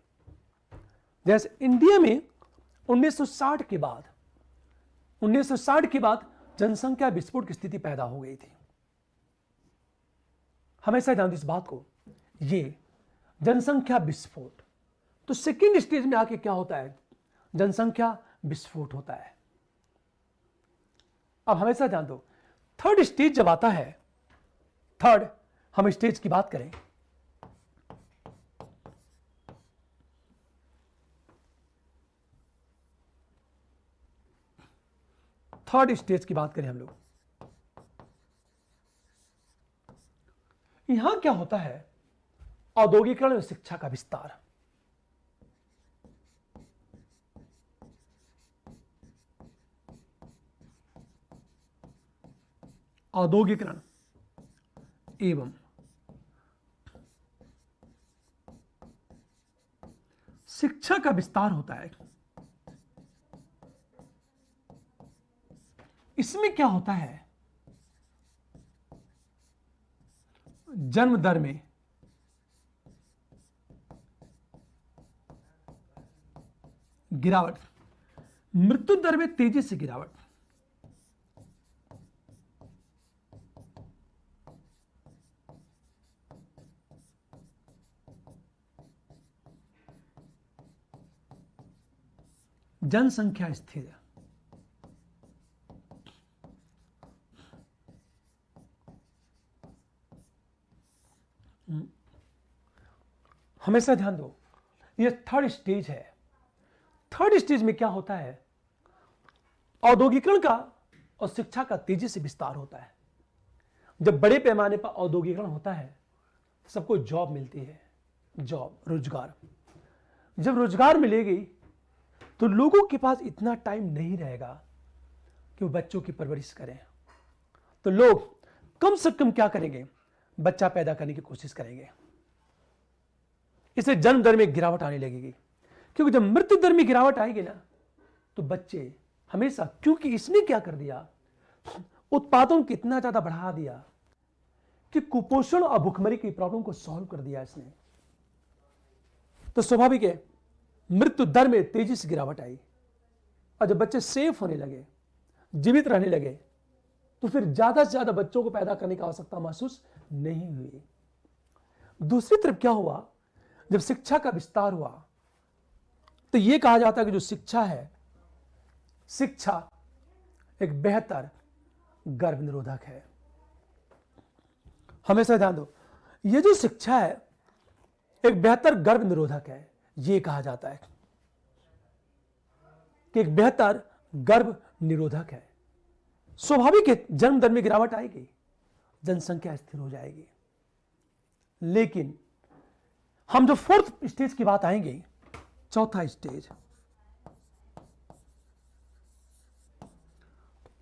जैसे इंडिया में 1960 के बाद 1960 के बाद जनसंख्या विस्फोट की स्थिति पैदा हो गई थी। हमेशा ध्यान दो इस बात को, ये जनसंख्या विस्फोट। तो सेकेंड स्टेज में आके क्या होता है? जनसंख्या विस्फोट होता है। अब हमेशा ध्यान दो, थर्ड स्टेज जब आता है, थर्ड हम स्टेज की बात करें, थर्ड स्टेज की बात करें हम लोग, यहां क्या होता है? औद्योगिकरण और शिक्षा का विस्तार। औद्योगिकरण एवं शिक्षा का विस्तार होता है। इसमें क्या होता है? जन्म दर में गिरावट, मृत्यु दर में तेजी से गिरावट। जनसंख्या स्थिर। हमेशा ध्यान दो, ये थर्ड स्टेज है। थर्ड स्टेज में क्या होता है? औद्योगिकरण का और शिक्षा का तेजी से विस्तार होता है। जब बड़े पैमाने पर औद्योगिकरण होता है, सबको जॉब मिलती है, जॉब, रोजगार। जब रोजगार मिलेगी तो लोगों के पास इतना टाइम नहीं रहेगा कि वो बच्चों की परवरिश करें। तो लोग कम से कम क्या करेंगे? बच्चा पैदा करने की कोशिश करेंगे। इससे जन्म दर में गिरावट आने लगेगी, क्योंकि जब मृत्यु दर में गिरावट आएगी ना, तो बच्चे हमेशा, क्योंकि इसने क्या कर दिया? उत्पादन को इतना ज्यादा बढ़ा दिया कि कुपोषण और भुखमरी की प्रॉब्लम को सॉल्व कर दिया इसने। तो स्वाभाविक है मृत्यु दर में तेजी से गिरावट आई, और जब बच्चे सेफ होने लगे, जीवित रहने लगे, तो फिर ज्यादा से ज्यादा बच्चों को पैदा करने की आवश्यकता महसूस नहीं हुई। दूसरी तरफ क्या हुआ? जब शिक्षा का विस्तार हुआ, तो यह कहा जाता है कि जो शिक्षा है, शिक्षा एक बेहतर गर्भ निरोधक है। हमेशा ध्यान दो, यह जो शिक्षा है एक बेहतर गर्भ निरोधक है। यह कहा जाता है कि एक बेहतर गर्भ निरोधक है। स्वाभाविक है जन्म दर में गिरावट आएगी, जनसंख्या स्थिर हो जाएगी। लेकिन हम जो फोर्थ स्टेज की बात आएंगे, चौथा स्टेज,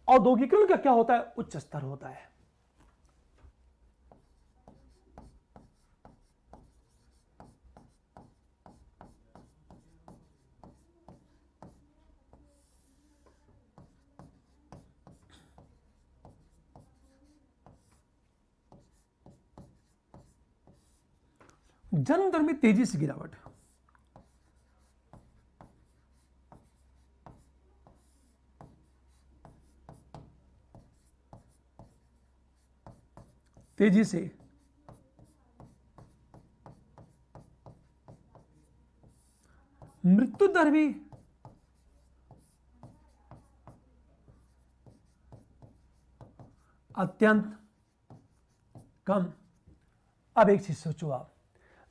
औद्योगिकरण का क्या होता है? उच्च स्तर होता है। जन्म दर में तेजी से गिरावट, तेजी से मृत्यु दर भी अत्यंत कम। अब एक चीज सोचो आप,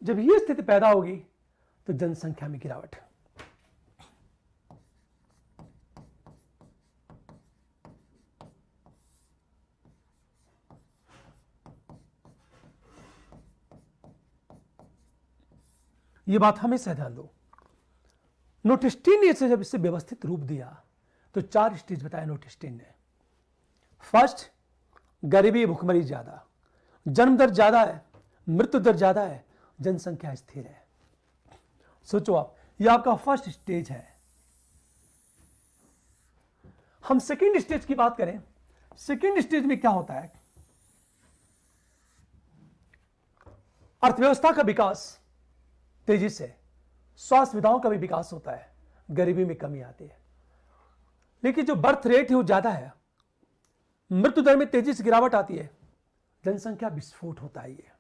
जब यह स्थिति पैदा होगी तो जनसंख्या में गिरावट, यह बात हमेशा ध्यान दो। नोटिस्टीन ने जब इसे व्यवस्थित रूप दिया तो 4 स्टेज बताया नोटिस्टीन ने। फर्स्ट, गरीबी भुखमरी ज्यादा, जन्म दर ज्यादा है, मृत्यु दर ज्यादा है, जनसंख्या स्थिर है। सोचो आप, यह आपका फर्स्ट स्टेज है। हम सेकेंड स्टेज की बात करें, सेकेंड स्टेज में क्या होता है? अर्थव्यवस्था का विकास तेजी से, स्वास्थ्य सुविधाओं का भी विकास होता है, गरीबी में कमी आती है। लेकिन जो बर्थ रेट है वो ज्यादा है, मृत्यु दर में तेजी से गिरावट आती है, जनसंख्या विस्फोट होता है। ये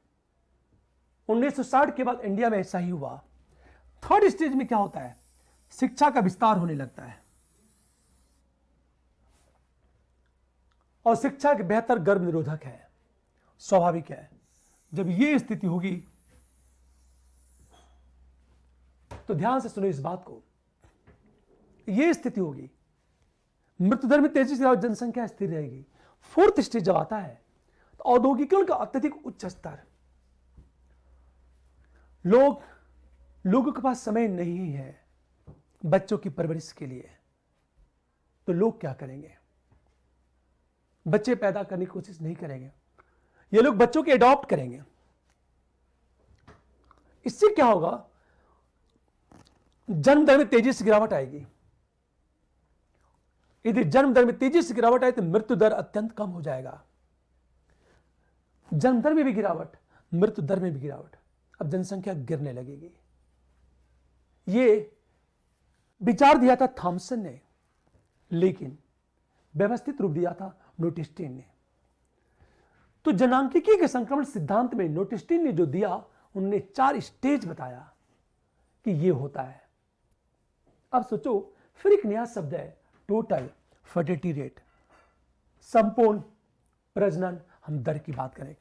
1960 के बाद इंडिया में ऐसा ही हुआ। थर्ड स्टेज में क्या होता है? शिक्षा का विस्तार होने लगता है और शिक्षा के बेहतर गर्भ निरोधक है। स्वाभाविक है, जब यह स्थिति होगी तो ध्यान से सुनो इस बात को, यह स्थिति होगी, मृत्यु दर में तेजी से जनसंख्या स्थिर रहेगी। फोर्थ स्टेज जब आता है तो औद्योगिकरण का अत्यधिक उच्च स्तर, लोगों के पास समय नहीं है बच्चों की परवरिश के लिए, तो लोग क्या करेंगे? बच्चे पैदा करने की कोशिश नहीं करेंगे, ये लोग बच्चों के अडॉप्ट करेंगे। इससे क्या होगा? जन्म दर में तेजी से गिरावट आएगी। यदि जन्म दर में तेजी से गिरावट आए तो मृत्यु दर अत्यंत कम हो जाएगा। जन्म दर में भी गिरावट, मृत्यु दर में भी गिरावट, अब जनसंख्या गिरने लगेगी। यह विचार दिया था थॉमसन ने, लेकिन व्यवस्थित रूप दिया था नोटिस्टीन ने। तो जनांकिकी के संक्रमण सिद्धांत में नोटिस्टीन ने जो दिया, उन्होंने 4 स्टेज बताया कि यह होता है। अब सोचो, फिर एक नया शब्द है टोटल फर्टिलिटी रेट, संपूर्ण प्रजनन हम दर की बात करें।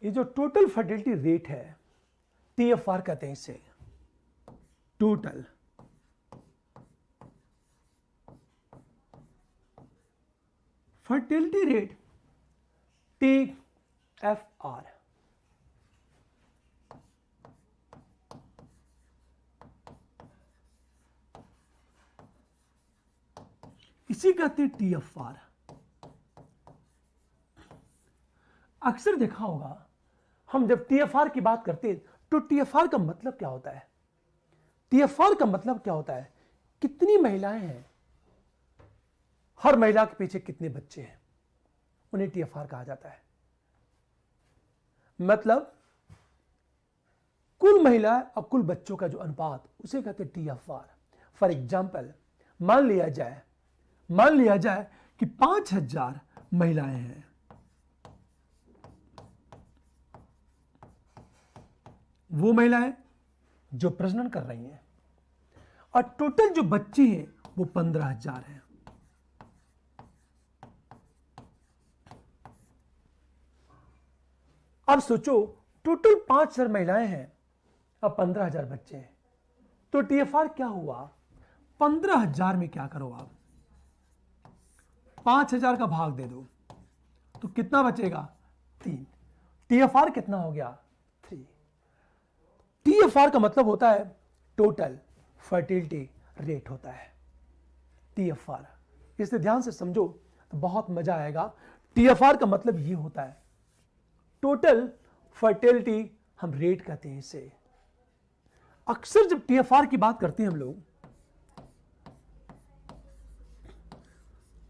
ये जो टोटल फर्टिलिटी रेट है, TFR कहते हैं इसे, टोटल फर्टिलिटी रेट, TFR। इसी कहते हैं TFR। अक्सर देखा होगा, हम जब TFR की बात करते हैं तो TFR का मतलब क्या होता है? TFR का मतलब क्या होता है? कितनी महिलाएं हैं, हर महिला के पीछे कितने बच्चे हैं, उन्हें TFR कहा जाता है। मतलब कुल महिलाएं और कुल बच्चों का जो अनुपात, उसे कहते हैं TFR। फॉर एग्जाम्पल, मान लिया जाए कि 5000 महिलाएं हैं, वो महिलाएं जो प्रजनन कर रही हैं, और टोटल जो बच्चे हैं वो 15000 हैं। अब सोचो, टोटल 5000 महिलाएं हैं और 15000 बच्चे हैं, तो TFR क्या हुआ? 15000 में क्या करो आप, 5000 का भाग दे दो तो कितना बचेगा? 3। TFR कितना हो गया? 3। TFR का मतलब होता है टोटल फर्टिलिटी रेट होता है, TFR। इसे ध्यान से समझो तो बहुत मजा आएगा। TFR का मतलब ये होता है टोटल फर्टिलिटी हम रेट कहते हैं इसे। अक्सर जब टीएफआर की बात करते हैं हम लोग,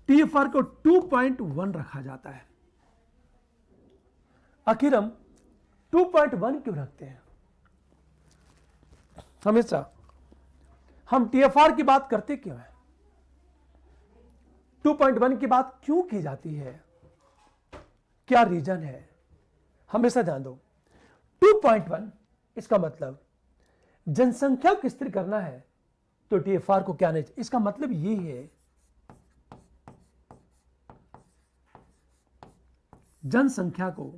टीएफआर को 2.1 रखा जाता है। आखिर हम 2.1 क्यों रखते हैं? हमेशा हम टीएफआर की बात करते क्यों हैं? 2.1 की बात क्यों की जाती है? क्या रीजन है? हमेशा ध्यान दो, 2.1 इसका मतलब जनसंख्या को स्थिर करना है तो टीएफआर को क्या नहीं चाहिए। इसका मतलब ये है जनसंख्या को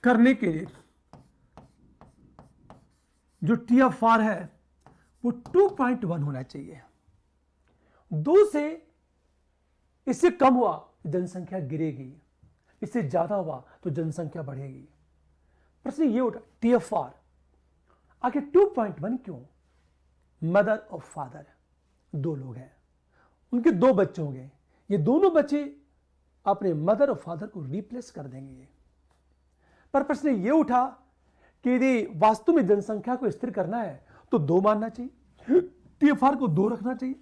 करने के लिए जो टीएफआर है वो 2.1 होना चाहिए। 2 से इससे कम हुआ जनसंख्या गिरेगी, इससे ज्यादा हुआ तो जनसंख्या बढ़ेगी। प्रश्न ये उठा, टीएफआर आखिर 2.1 क्यों? मदर और फादर 2 लोग हैं, उनके 2 बच्चे होंगे, ये दोनों बच्चे अपने मदर और फादर को रिप्लेस कर देंगे। पर प्रश्न ये उठा कि यदि वास्तव में जनसंख्या को स्थिर करना है तो 2 मानना चाहिए, टीएफआर को 2 रखना चाहिए।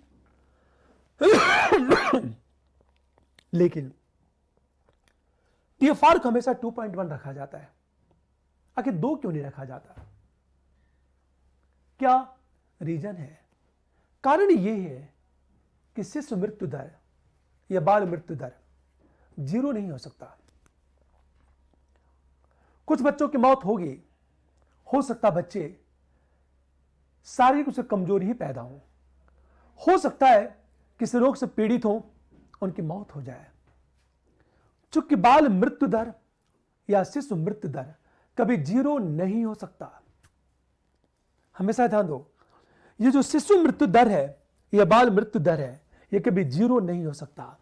लेकिन टीएफआर को हमेशा 2.1 रखा जाता है, आखिर 2 क्यों नहीं रखा जाता? क्या रीजन है? कारण यह है कि शिशु मृत्यु दर या बाल मृत्यु दर 0 नहीं हो सकता। कुछ बच्चों की मौत होगी, हो सकता बच्चे शारीरिक रूप से कमजोर ही पैदा हो सकता है किसी रोग से पीड़ित हो, उनकी मौत हो जाए। चूंकि बाल मृत्यु दर या शिशु मृत्यु दर कभी 0 नहीं हो सकता। हमेशा ध्यान दो, ये जो शिशु मृत्यु दर है या बाल मृत्यु दर है, यह कभी 0 नहीं हो सकता,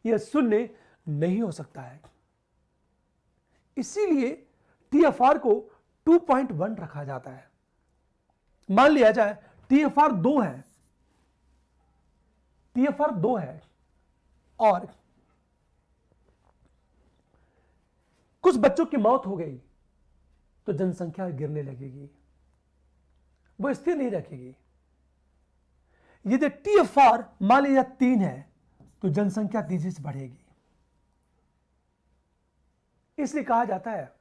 यह शून्य नहीं हो सकता है। इसीलिए टीएफआर को 2.1 रखा जाता है। मान लिया जाए टीएफआर 2 है, टीएफआर 2 है और कुछ बच्चों की मौत हो गई तो जनसंख्या गिरने लगेगी, वो स्थिर नहीं रखेगी। यदि टीएफआर मान लिया 3 है तो जनसंख्या तेजी से बढ़ेगी। इसलिए कहा जाता है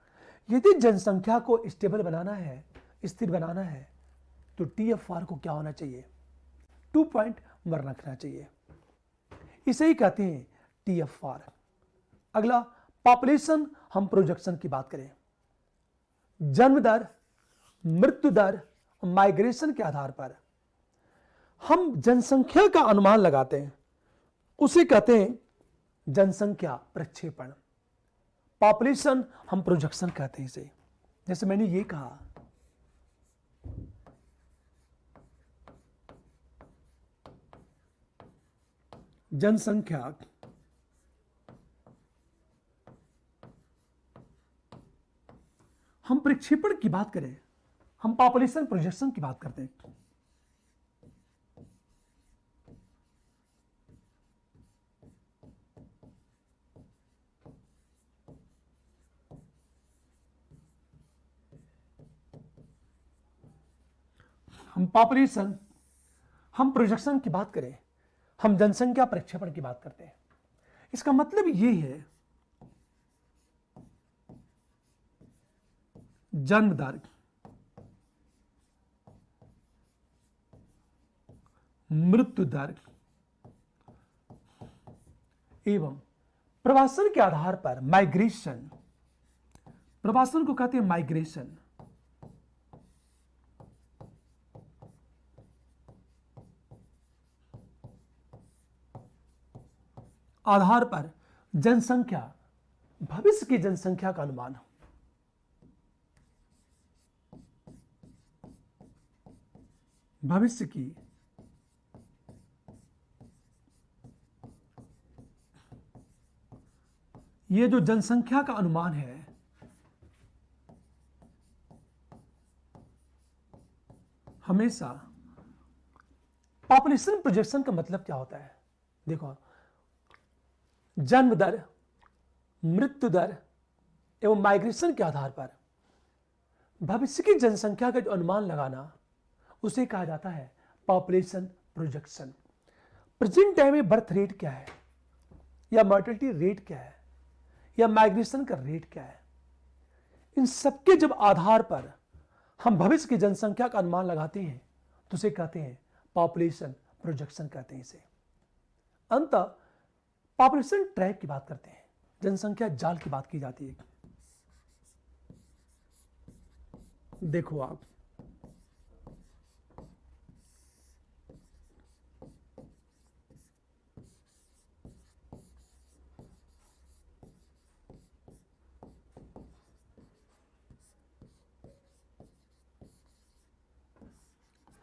यदि जनसंख्या को स्टेबल बनाना है, स्थिर बनाना है, तो टीएफआर को क्या होना चाहिए? 2.1 रखना चाहिए। इसे ही कहते हैं टीएफआर। अगला पॉपुलेशन हम प्रोजेक्शन की बात करें। जन्म दर, मृत्यु दर, माइग्रेशन के आधार पर हम जनसंख्या का अनुमान लगाते हैं, उसे कहते हैं जनसंख्या प्रक्षेपण। पॉपुलेशन हम प्रोजेक्शन कहते हैं इसे। जैसे मैंने ये कहा, जनसंख्या हम प्रक्षेपण की बात करें, हम पॉपुलेशन प्रोजेक्शन की बात करते हैं। हम पॉपुलेशन, हम प्रोजेक्शन की बात करें, हम जनसंख्या प्रक्षेपण की बात करते हैं। इसका मतलब यह है जन्म दर, मृत्यु दर एवं प्रवासन के आधार पर माइग्रेशन, प्रवासन को कहते हैं माइग्रेशन, आधार पर जनसंख्या, भविष्य की जनसंख्या का अनुमान। भविष्य की ये जो जनसंख्या का अनुमान है, हमेशा पॉपुलेशन प्रोजेक्शन का मतलब क्या होता है? देखो, जन्म दर, मृत्यु दर एवं माइग्रेशन के आधार पर भविष्य की जनसंख्या का जो अनुमान लगाना, उसे कहा जाता है पॉपुलेशन प्रोजेक्शन। प्रेजेंट टाइम में बर्थ रेट क्या है, या मॉर्टेलिटी रेट क्या है, या माइग्रेशन का रेट क्या है, इन सबके जब आधार पर हम भविष्य की जनसंख्या का अनुमान लगाते हैं तो उसे कहते हैं पॉपुलेशन प्रोजेक्शन कहते हैं इसे। अंत पॉपुलेशन ट्रैप की बात करते हैं, जनसंख्या जाल की बात की जाती है। देखो आप,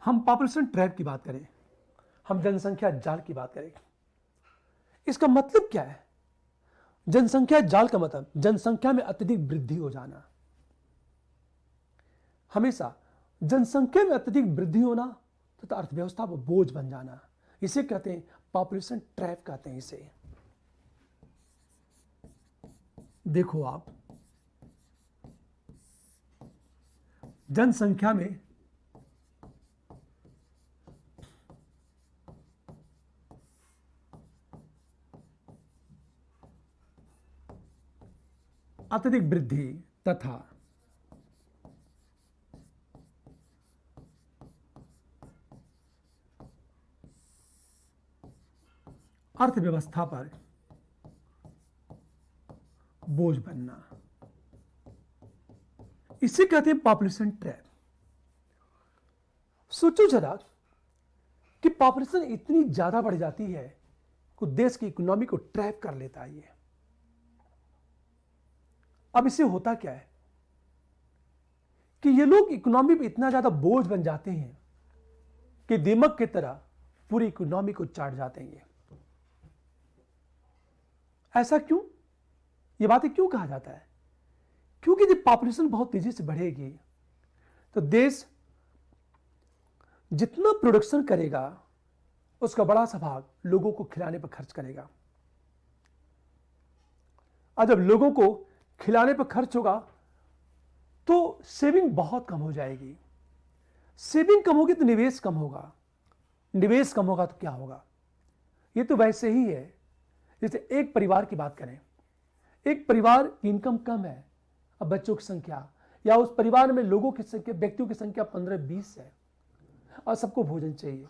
हम पॉपुलेशन ट्रैप की बात करें, हम जनसंख्या जाल की बात करें, इसका मतलब क्या है? जनसंख्या जाल का मतलब जनसंख्या में अत्यधिक वृद्धि हो जाना। हमेशा जनसंख्या में अत्यधिक वृद्धि होना तथा अर्थव्यवस्था पर बोझ बन जाना, इसे कहते हैं पॉपुलेशन ट्रैप कहते हैं इसे। देखो आप, जनसंख्या में अत्यधिक वृद्धि तथा अर्थव्यवस्था पर बोझ बनना, इसे कहते हैं पॉपुलेशन ट्रैप। सोचो जरा कि पॉपुलेशन इतनी ज्यादा बढ़ जाती है कि देश की इकोनॉमी को ट्रैप कर लेता है ये। अब इसे होता क्या है कि ये लोग इकोनॉमी पे इतना ज्यादा बोझ बन जाते हैं कि दीमक की तरह पूरी इकोनॉमी को चाट जाते हैं ये। ऐसा क्यों? ये बातें क्यों कहा जाता है? क्योंकि जब पॉपुलेशन बहुत तेजी से बढ़ेगी तो देश जितना प्रोडक्शन करेगा उसका बड़ा सा भाग लोगों को खिलाने पर खर्च करेगा। और जब लोगों को खिलाने पर खर्च होगा तो सेविंग बहुत कम हो जाएगी। सेविंग कम होगी तो निवेश कम होगा, निवेश कम होगा तो क्या होगा? ये तो वैसे ही है जैसे एक परिवार की बात करें, एक परिवार की इनकम कम है, अब बच्चों की संख्या या उस परिवार में लोगों की संख्या, व्यक्तियों की संख्या 15-20 है और सबको भोजन चाहिए,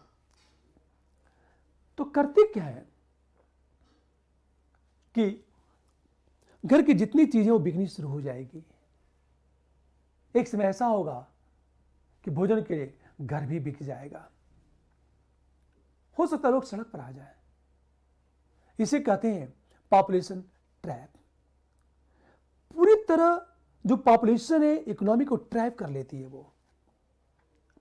तो करते क्या है कि घर की जितनी चीजें वो बिकनी शुरू हो जाएगी। एक समय ऐसा होगा कि भोजन के लिए घर भी बिक जाएगा, हो सकता है लोग सड़क पर आ जाए। इसे कहते हैं पॉपुलेशन ट्रैप। पूरी तरह जो पॉपुलेशन है इकोनॉमी को ट्रैप कर लेती है, वो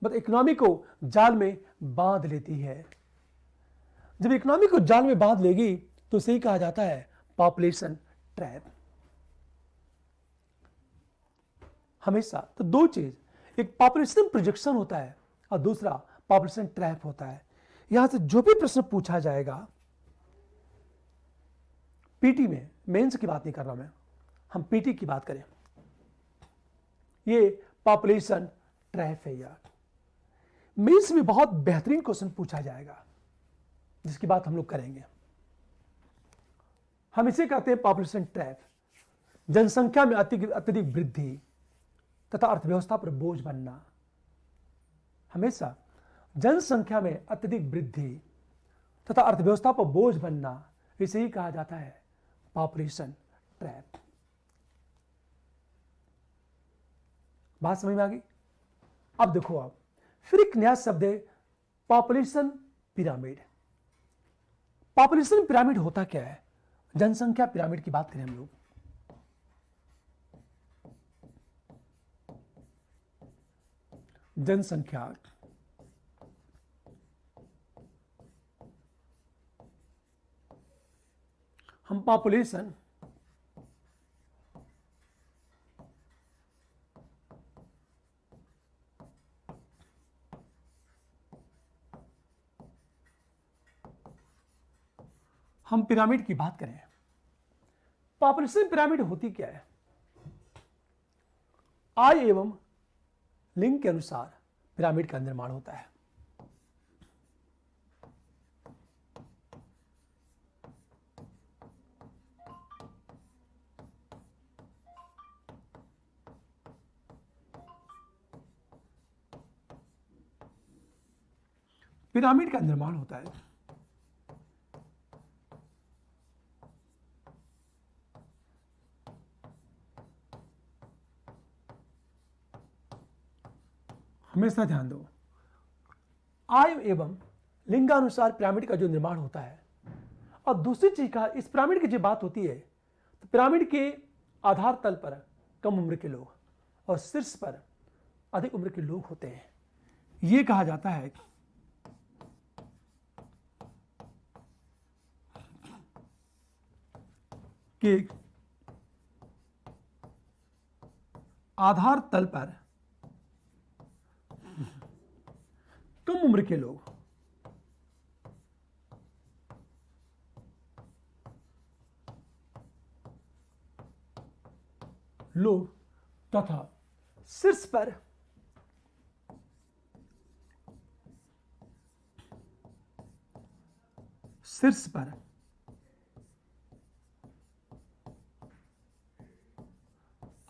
मतलब इकोनॉमी को जाल में बांध लेती है। जब इकोनॉमी को जाल में बांध लेगी तो उसे ही कहा जाता है पॉपुलेशन ट्रैप। हमेशा तो दो चीज, एक पॉपुलेशन प्रोजेक्शन होता है और दूसरा पॉपुलेशन ट्रैप होता है। यहां से जो भी प्रश्न पूछा जाएगा पीटी में, मेंस की बात नहीं कर रहा मैं, हम पीटी की बात करें, ये पॉपुलेशन ट्रैप है यार। मेंस में बहुत बेहतरीन क्वेश्चन पूछा जाएगा जिसकी बात हम लोग करेंगे। हम इसे कहते हैं पॉपुलेशन ट्रैप। जनसंख्या में अत्यधिक वृद्धि तथा अर्थव्यवस्था पर बोझ बनना। हमेशा जनसंख्या में अत्यधिक वृद्धि तथा अर्थव्यवस्था पर बोझ बनना, इसे ही कहा जाता है पॉपुलेशन ट्रैप। बात समझ में आ गई? अब देखो आप, फिर एक नया शब्द है पॉपुलेशन पिरामिड। पॉपुलेशन पिरामिड होता क्या है? जनसंख्या पिरामिड की बात करें हम लोग, जनसंख्या हम पॉपुलेशन हम पिरामिड की बात करें, पॉपुलेशन पिरामिड होती क्या है? आय एवं लिंग के अनुसार पिरामिड का निर्माण होता है। पिरामिड का निर्माण होता है हमेशा ध्यान दो, आय एवं लिंगानुसार पिरामिड का जो निर्माण होता है। और दूसरी चीज का, इस पिरामिड की जो बात होती है, तो पिरामिड के आधार तल पर कम उम्र के लोग और शीर्ष पर अधिक उम्र के लोग होते हैं। यह कहा जाता है कि आधार तल पर कम उम्र के लोग तथा शीर्ष पर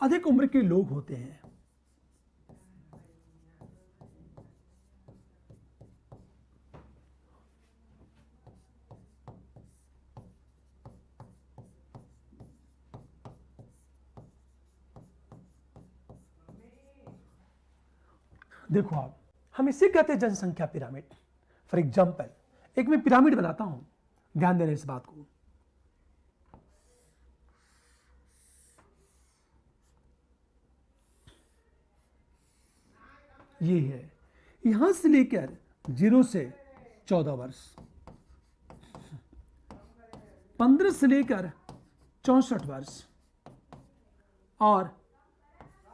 अधिक उम्र के लोग होते हैं। देखो आप, हम इसे कहते हैं जनसंख्या पिरामिड। फॉर एग्जाम्पल, एक मैं पिरामिड बनाता हूं, ध्यान देना इस बात को। ये है, यहां से लेकर 0 से 14 वर्ष, 15 से लेकर 64 वर्ष और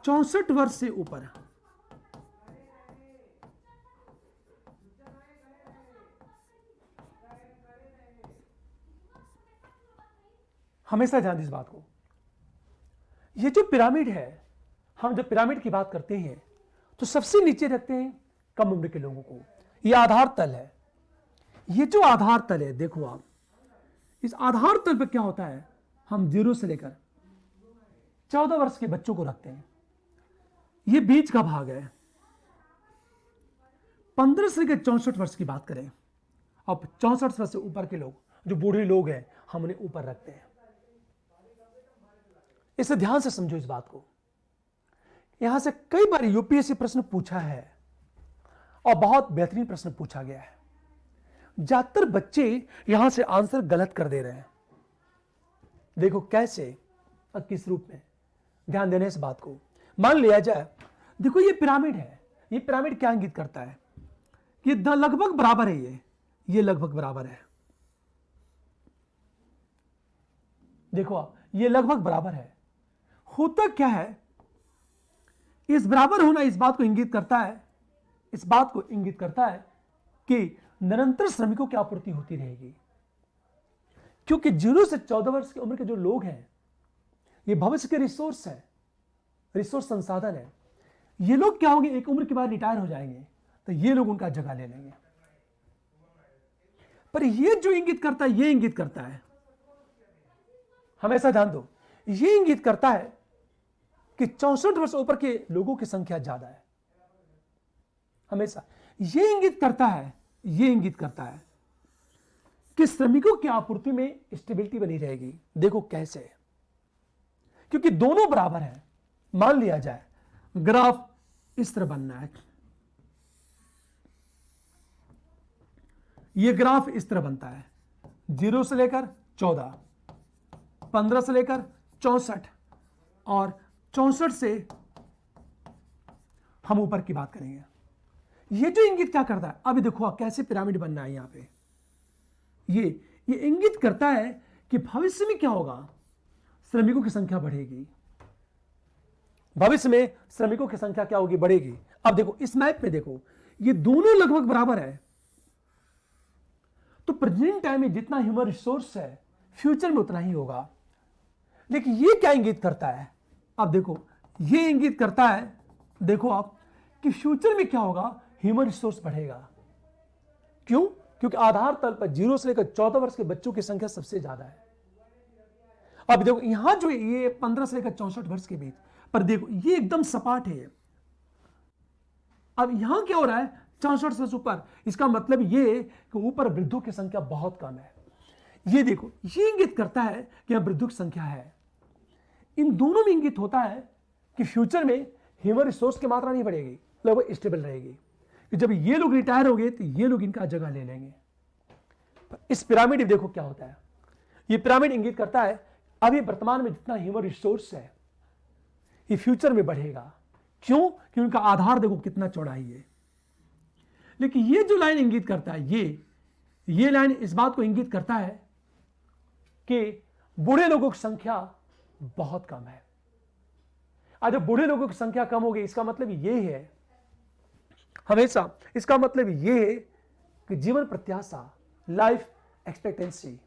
64 वर्ष से ऊपर। हमेशा ध्यान दें इस बात को। ये जो पिरामिड है, हम जब पिरामिड की बात करते हैं तो सबसे नीचे रखते हैं कम उम्र के लोगों को। यह आधार तल है। ये जो आधार तल है, देखो आप, इस आधार तल पर क्या होता है, हम 0 से लेकर 14 वर्ष के बच्चों को रखते हैं। ये बीच का भाग है। 15 से लेकर 64 वर्ष की बात करें, अब 64 वर्ष से ऊपर के लोग, जो बूढ़े लोग हैं, हम उन्हें ऊपर रखते हैं। इसे ध्यान से समझो इस बात को। यहां से कई बार यूपीएससी प्रश्न पूछा है और बहुत बेहतरीन प्रश्न पूछा गया है। ज्यादातर बच्चे यहां से आंसर गलत कर दे रहे हैं। देखो कैसे और किस रूप में, ध्यान देने इस बात को। मान लिया जाए, देखो ये पिरामिड है। ये पिरामिड क्या इंगित करता है कि लगभग बराबर है। ये लगभग बराबर है। देखो आप, ये लगभग बराबर है। होता क्या है, इस बराबर होना इस बात को इंगित करता है, इस बात को इंगित करता है कि निरंतर श्रमिकों की आपूर्ति होती रहेगी। क्योंकि 0 से 14 वर्ष की उम्र के जो लोग हैं, ये भविष्य के रिसोर्स है, रिसोर्स संसाधन है। ये लोग क्या होंगे, एक उम्र के बाद रिटायर हो जाएंगे, तो ये लोग उनका जगह ले लेंगे। पर ये जो इंगित करता है, ये इंगित करता है, हमेशा ध्यान दो, ये इंगित करता है कि 64 वर्ष ऊपर के लोगों की संख्या ज्यादा है। हमेशा ये इंगित करता है, ये इंगित करता है कि श्रमिकों की आपूर्ति में स्टेबिलिटी बनी रहेगी। देखो कैसे, क्योंकि दोनों बराबर है। मान लिया जाए ग्राफ इस तरह बनना है, ये ग्राफ इस तरह बनता है, 0 से लेकर 14, 15 से लेकर 64 और 64 से हम ऊपर की बात करेंगे। ये जो इंगित क्या करता है, अभी देखो कैसे पिरामिड बनना है। यहां पे ये इंगित करता है कि भविष्य में क्या होगा, श्रमिकों की संख्या बढ़ेगी। भविष्य में श्रमिकों की संख्या क्या होगी, बढ़ेगी। अब देखो इस मैप पे देखो, ये दोनों लगभग बराबर है, तो प्रेजेंट टाइम में जितना ह्यूमन रिसोर्स है फ्यूचर में उतना ही होगा। लेकिन ये क्या इंगित करता है, आप देखो, ये इंगित करता है, देखो आप, कि फ्यूचर में क्या होगा, ह्यूमन रिसोर्स बढ़ेगा। क्यों? क्योंकि आधार तल पर 0 से लेकर 14 वर्ष के बच्चों की संख्या सबसे ज्यादा है। अब देखो यहां जो ये 15 से लेकर 64 वर्ष के बीच, पर देखो ये एकदम सपाट है। अब यहां क्या हो रहा है, 64 से ऊपर, इसका मतलब ये कि ऊपर वृद्धों की संख्या बहुत कम है। ये देखो, ये इंगित करता है कि यहां वृद्धों की संख्या है। इन दोनों में इंगित होता है कि फ्यूचर में ह्यूमन रिसोर्स की मात्रा नहीं बढ़ेगी, लगभग स्टेबल रहेगी। कि जब ये लोग रिटायर हो गए तो ये लोग इनका जगह ले लेंगे। इस पिरामिड देखो क्या होता है, ये पिरामिड इंगित करता है अभी वर्तमान में जितना ह्यूमन रिसोर्स है ये फ्यूचर में बढ़ेगा। क्यों? कि उनका आधार देखो कितना चौड़ाई है। लेकिन ये जो लाइन इंगित करता है, ये लाइन इस बात को इंगित करता है कि बूढ़े लोगों की संख्या बहुत कम है। आज जब बूढ़े लोगों की संख्या कम होगी, इसका मतलब ये है, हमेशा इसका मतलब ये है कि जीवन प्रत्याशा, लाइफ एक्सपेक्टेंसी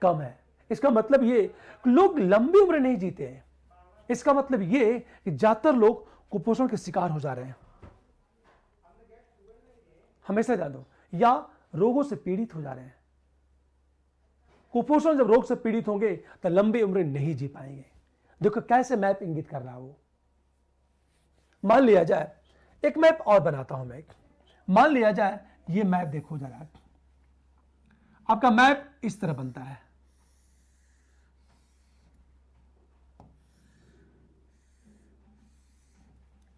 कम है। इसका मतलब ये कि लोग लंबी उम्र नहीं जीते हैं। इसका मतलब ये कि ज्यादातर लोग कुपोषण के शिकार हो जा रहे हैं, हमेशा जान दो, या रोगों से पीड़ित हो जा रहे हैं। कुपोषण जब रोग से पीड़ित होंगे तो लंबी उम्र नहीं जी पाएंगे। देखो कैसे मैप इंगित कर रहा है वो। मान लिया जाए, एक मैप और बनाता हूं मैं, मान लिया जाए ये मैप देखो जरा, आपका मैप इस तरह बनता है।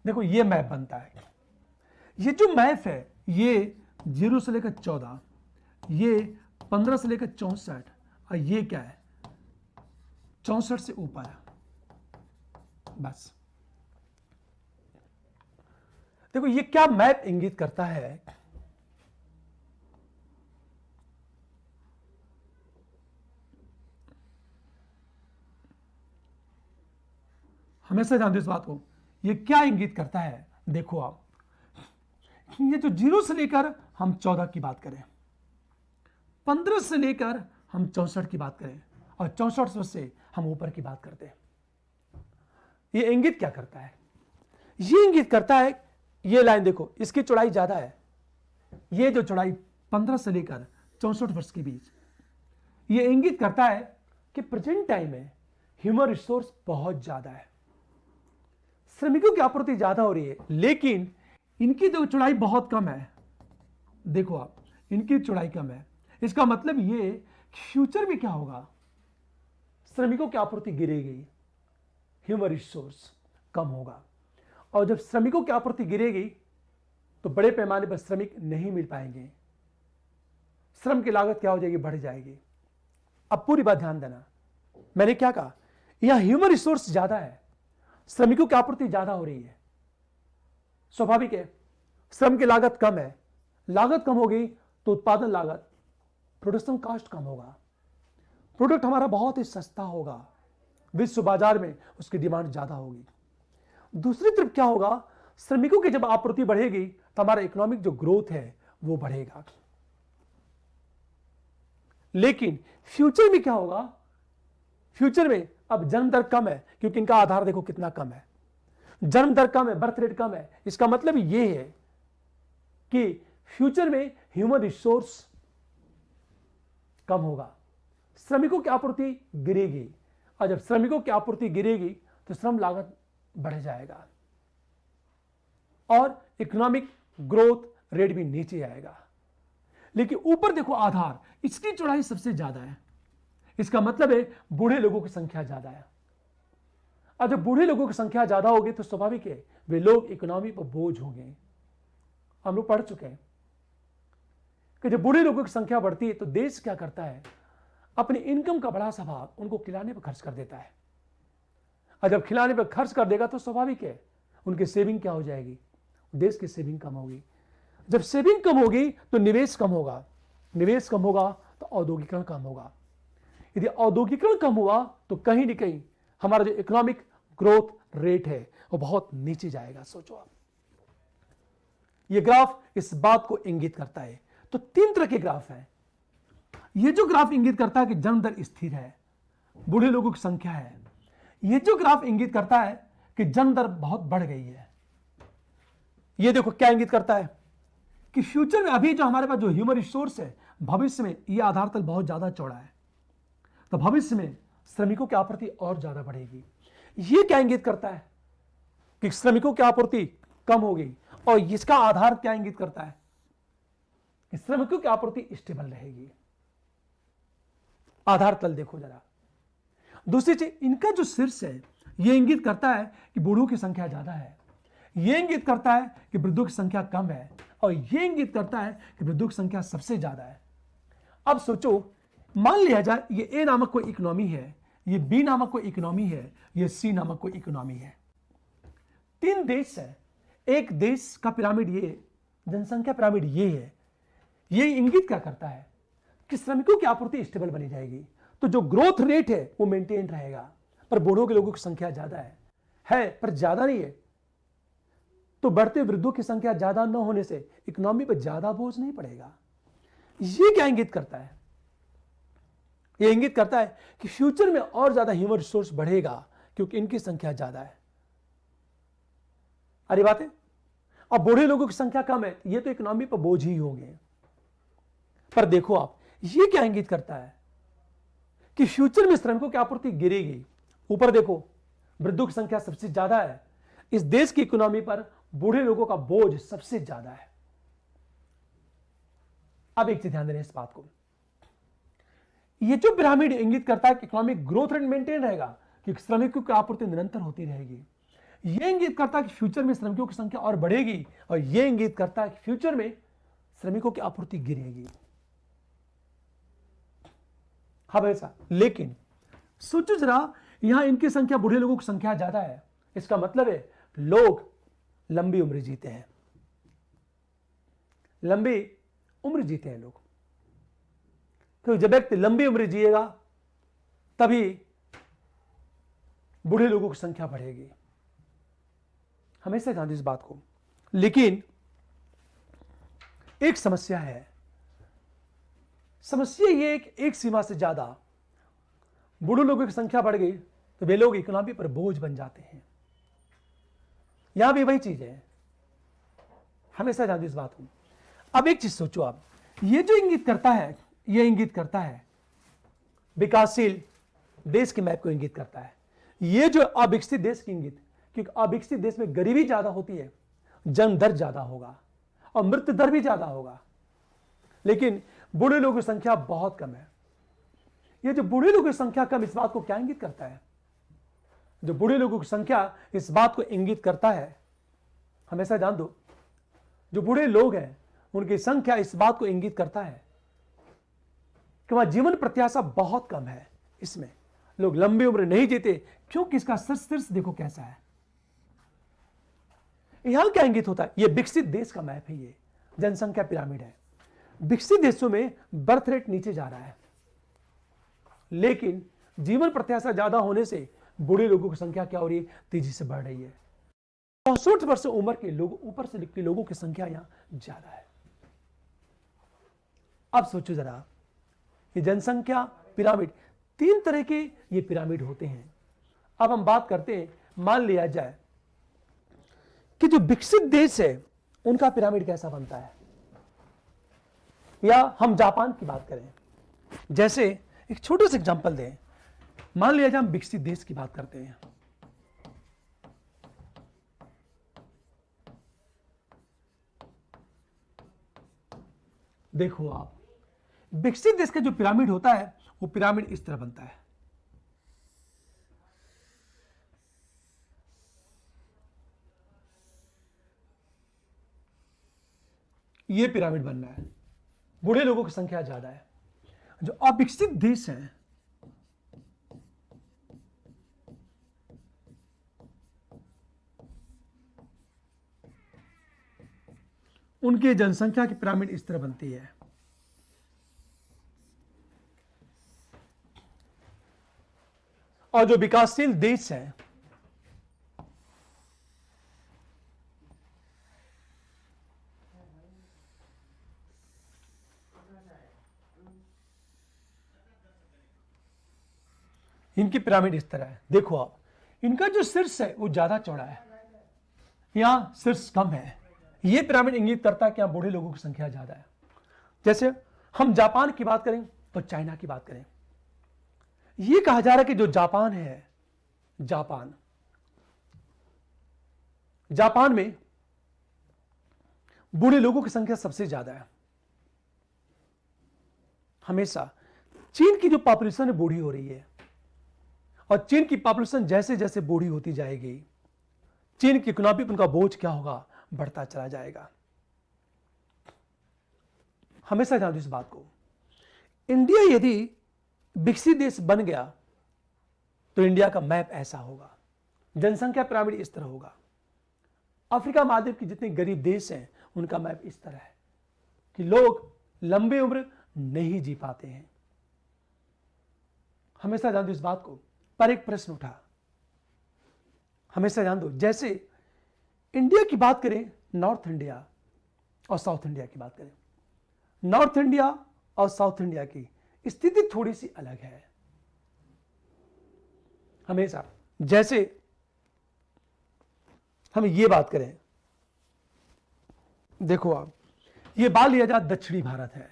देखो ये मैप बनता है। ये जो मैप है ये 0 से लेकर 14, ये 15 से लेकर 64, और ये क्या है 64 से ऊपर है। बस देखो ये क्या मैप इंगित करता है, हमेशा जानते इस बात को, ये क्या इंगित करता है। देखो आप, ये जो 0 से लेकर हम 14 की बात करें, 15 से लेकर हम 64 की बात करें, और 64 से हम ऊपर की बात करते हैं, ये इंगित क्या करता है, ये इंगित करता है, ये लाइन देखो इसकी चौड़ाई ज्यादा है। ये जो चौड़ाई 15 से लेकर 64 वर्ष के बीच, ये इंगित करता है कि प्रेजेंट टाइम में ह्यूमन रिसोर्स बहुत ज्यादा है, श्रमिकों की आपूर्ति ज्यादा हो रही है, लेकिन इनकी जो चौड़ाई बहुत कम है। देखो आप, इनकी चौड़ाई कम है। इसका मतलब ये फ्यूचर में क्या होगा, श्रमिकों की आपूर्ति गिरेगी, ह्यूमन रिसोर्स कम होगा, और जब श्रमिकों की आपूर्ति गिरेगी तो बड़े पैमाने पर श्रमिक नहीं मिल पाएंगे, श्रम की लागत क्या हो जाएगी, बढ़ जाएगी। अब पूरी बात ध्यान देना, मैंने क्या कहा, यहां ह्यूमन रिसोर्स ज्यादा है, श्रमिकों की आपूर्ति ज्यादा हो रही है, स्वाभाविक है, श्रम की लागत कम है, लागत कम होगी तो उत्पादन लागत, प्रोडक्शन कॉस्ट कम होगा, प्रोडक्ट हमारा बहुत ही सस्ता होगा, विश्व बाजार में उसकी डिमांड ज्यादा होगी। दूसरी तरफ क्या होगा, श्रमिकों की जब आपूर्ति बढ़ेगी तो हमारा इकोनॉमिक जो ग्रोथ है वो बढ़ेगा। लेकिन फ्यूचर में क्या होगा, फ्यूचर में अब जन्म दर कम है, क्योंकि इनका आधार देखो कितना कम है, जन्म दर कम है, बर्थ रेट कम है। इसका मतलब ये है कि फ्यूचर में ह्यूमन रिसोर्स कम होगा, श्रमिकों की आपूर्ति गिरेगी, और जब श्रमिकों की आपूर्ति गिरेगी तो श्रम लागत बढ़ जाएगा और इकोनॉमिक ग्रोथ रेट भी नीचे आएगा। लेकिन ऊपर देखो आधार, इसकी चौड़ाई सबसे ज्यादा है, इसका मतलब है बूढ़े लोगों की संख्या ज्यादा है, और जब बूढ़े लोगों की संख्या ज्यादा होगी तो स्वाभाविक है वे लोग इकोनॉमी पर बोझ होंगे। हम लोग पढ़ चुके हैं कि जब बूढ़े लोगों की संख्या बढ़ती है तो देश क्या करता है, अपनी इनकम का बड़ा सा भाग उनको खिलाने पर खर्च कर देता है, और जब खिलाने पर खर्च कर देगा तो स्वाभाविक है उनकी सेविंग क्या हो जाएगी, देश की सेविंग कम होगी। जब सेविंग कम होगी तो निवेश कम होगा, निवेश कम होगा तो औद्योगिकरण कम होगा। यदि औद्योगिकरण कम हुआ तो कहीं ना कहीं हमारा जो इकोनॉमिक ग्रोथ रेट है वो बहुत नीचे जाएगा। सोचो आप, ये ग्राफ इस बात को इंगित करता है। तो 3 तरह के ग्राफ हैं। ये जो ग्राफ इंगित करता है कि जन्म दर स्थिर है, बूढ़े लोगों की संख्या है। ये जो ग्राफ इंगित करता है कि जन्म दर बहुत बढ़ गई है। ये देखो क्या इंगित करता है कि फ्यूचर में अभी जो हमारे पास जो ह्यूमन रिसोर्स है, भविष्य में ये आधार तल बहुत ज्यादा चौड़ा है, तो भविष्य में श्रमिकों की आपूर्ति और ज्यादा बढ़ेगी। ये क्या इंगित करता है कि श्रमिकों की आपूर्ति कम होगी, और इसका आधार क्या इंगित करता है कि श्रमिकों की आपूर्ति स्टेबल रहेगी। आधार तल देखो जरा। दूसरी चीज, इनका जो शीर्ष है यह इंगित करता है कि बूढ़ों की संख्या ज्यादा है, यह इंगित करता है कि वृद्धों की संख्या कम है, और यह इंगित करता है कि वृद्धों की संख्या सबसे ज्यादा है। अब सोचो, मान लिया जाए ये ए नामक कोई इकोनॉमी है, ये बी नामक कोई इकोनॉमी है, ये सी नामक कोई इकोनॉमी है। 3 देश है। एक देश का पिरामिड ये, जनसंख्या पिरामिड ये है। ये इंगित क्या करता है कि श्रमिकों की आपूर्ति स्टेबल बनी जाएगी, तो जो ग्रोथ रेट है वो मेंटेन रहेगा, पर बूढ़ों के लोगों की संख्या ज्यादा है पर ज्यादा नहीं है। तो बढ़ते वृद्धों की संख्या ज्यादा न होने से इकोनॉमी पर ज्यादा बोझ नहीं पड़ेगा। ये क्या इंगित करता है? यह इंगित करता है कि फ्यूचर में और ज्यादा ह्यूमन रिसोर्स बढ़ेगा क्योंकि इनकी संख्या ज्यादा है। अरे बात है, अब बूढ़े लोगों की संख्या कम है, ये तो इकोनॉमी पर बोझ ही होंगे। पर देखो आप, ये क्या इंगित करता है कि फ्यूचर में श्रमिकों की आपूर्ति गिरेगी। ऊपर देखो, वृद्धों की संख्या सबसे ज्यादा है, इस देश की इकोनॉमी पर बूढ़े लोगों का बोझ सबसे ज्यादा है। अब एक चीज ध्यान देना इस बात को, ये जो पिरामिड इंगित करता है कि इकोनॉमिक ग्रोथ रेट मेंटेन रहेगा क्योंकि श्रमिकों की आपूर्ति निरंतर होती रहेगी। यह इंगित करता है कि फ्यूचर में श्रमिकों की संख्या और बढ़ेगी, और यह इंगित करता है कि फ्यूचर में श्रमिकों की आपूर्ति गिरेगी। हाँ ऐसा, लेकिन सोचो जरा, यहां इनकी संख्या, बूढ़े लोगों की संख्या ज्यादा है, इसका मतलब है लोग लंबी उम्र जीते हैं, लंबी उम्र जीते हैं लोग। तो जब व्यक्ति लंबी उम्र जिएगा तभी बूढ़े लोगों की संख्या बढ़ेगी। हमेशा ध्यान दें इस बात को। लेकिन एक समस्या है, समस्या ये एक सीमा से ज्यादा बूढ़े लोगों की संख्या बढ़ गई तो वे लोग इकोनॉमी पर बोझ बन जाते हैं। यहां भी वही चीज है, हमेशा ध्यान दें इस बात को। अब एक चीज सोचो आप, ये जो इंगित करता है, ये इंगित करता है विकासशील देश के मैप को इंगित करता है। ये जो अविकसित देश की इंगित, क्योंकि अविकसित देश में गरीबी ज्यादा होती है, जन्म दर ज्यादा होगा और मृत्यु दर भी ज्यादा होगा, लेकिन बूढ़े लोगों की संख्या बहुत कम है। ये जो बूढ़े लोगों की संख्या कम, इस बात को क्या इंगित करता है? जो बूढ़े लोगों की संख्या इस बात को इंगित करता है, हमेशा जान दो, जो बूढ़े लोग हैं उनकी संख्या इस बात को इंगित करता है कि वहां जीवन प्रत्याशा बहुत कम है, इसमें लोग लंबी उम्र नहीं जीते, क्योंकि इसका शीर्ष देखो कैसा है। यहां क्या इंगित होता है? यह विकसित देश का मैप है, ये जनसंख्या पिरामिड है। विकसित देशों में बर्थ रेट नीचे जा रहा है, लेकिन जीवन प्रत्याशा ज्यादा होने से बूढ़े लोगों की संख्या क्या हो रही है? तेजी से बढ़ रही है। 64 वर्ष उम्र के लोग, ऊपर से लिखते लोगों की संख्या यहां ज्यादा है। अब सोचो जरा, ये जनसंख्या पिरामिड, 3 तरह के ये पिरामिड होते हैं। अब हम बात करते हैं, मान लिया जाए कि जो विकसित देश है उनका पिरामिड कैसा बनता है, या हम जापान की बात करें। जैसे एक छोटा सा एग्जांपल दें, मान लिया जाए हम विकसित देश की बात करते हैं। देखो आप, विकसित देश का जो पिरामिड होता है वो पिरामिड इस तरह बनता है। ये पिरामिड बनना है, बूढ़े लोगों की संख्या ज्यादा है। जो अविकसित देश हैं उनकी जनसंख्या की पिरामिड इस तरह बनती है। और जो विकासशील देश है इनकी पिरामिड इस तरह है, देखो आप, इनका जो शीर्ष है वो ज्यादा चौड़ा है, यहां शीर्ष कम है। ये पिरामिड इंगित करता है कि यहां बूढ़े लोगों की संख्या ज्यादा है। जैसे हम जापान की बात करें तो चाइना की बात करें, ये कहा जा रहा है कि जो जापान है, जापान में बूढ़े लोगों की संख्या सबसे ज्यादा है। हमेशा चीन की जो पॉपुलेशन है बूढ़ी हो रही है, और चीन की पॉपुलेशन जैसे जैसे बूढ़ी होती जाएगी, चीन की इकोनॉमी पर उनका बोझ क्या होगा, बढ़ता चला जाएगा। हमेशा ध्यान दो इस बात को। इंडिया यदि विकसित देश बन गया तो इंडिया का मैप ऐसा होगा, जनसंख्या पिरामिड इस तरह होगा। अफ्रीका महाद्वीप के जितने गरीब देश हैं उनका मैप इस तरह है कि लोग लंबी उम्र नहीं जी पाते हैं। हमेशा ध्यान दो इस बात को। पर एक प्रश्न उठा, हमेशा ध्यान दो, जैसे इंडिया की बात करें, नॉर्थ इंडिया और साउथ इंडिया की बात करें, नॉर्थ इंडिया और साउथ इंडिया की स्थिति थोड़ी सी अलग है। हमेशा जैसे हम ये बात करें, देखो आप, ये मान लिया जाए दक्षिणी भारत है,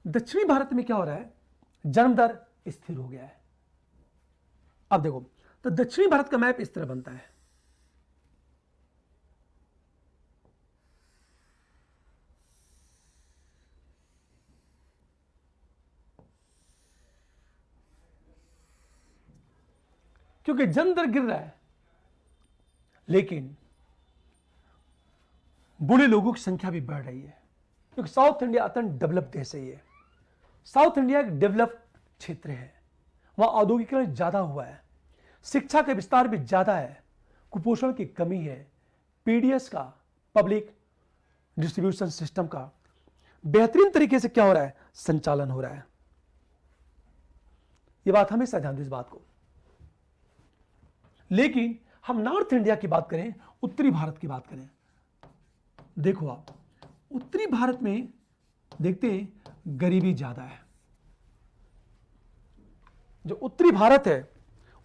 दक्षिणी भारत में क्या हो रहा है, जन्म दर स्थिर हो गया है। अब देखो, तो दक्षिणी भारत का मैप इस तरह बनता है, क्योंकि जन्म दर गिर रहा है, लेकिन बूढ़े लोगों की संख्या भी बढ़ रही है, क्योंकि साउथ इंडिया अत्यंत डेवलप देश है। ये साउथ इंडिया एक डेवलप क्षेत्र है, वहां औद्योगिकरण ज्यादा हुआ है, शिक्षा का विस्तार भी ज्यादा है, कुपोषण की कमी है, पीडीएस का, पब्लिक डिस्ट्रीब्यूशन सिस्टम का बेहतरीन तरीके से क्या हो रहा है, संचालन हो रहा है। यह बात हमेशा ध्यान दो इस बात को। लेकिन हम नॉर्थ इंडिया की बात करें, उत्तरी भारत की बात करें, देखो आप, उत्तरी भारत में देखते हैं गरीबी ज्यादा है। जो उत्तरी भारत है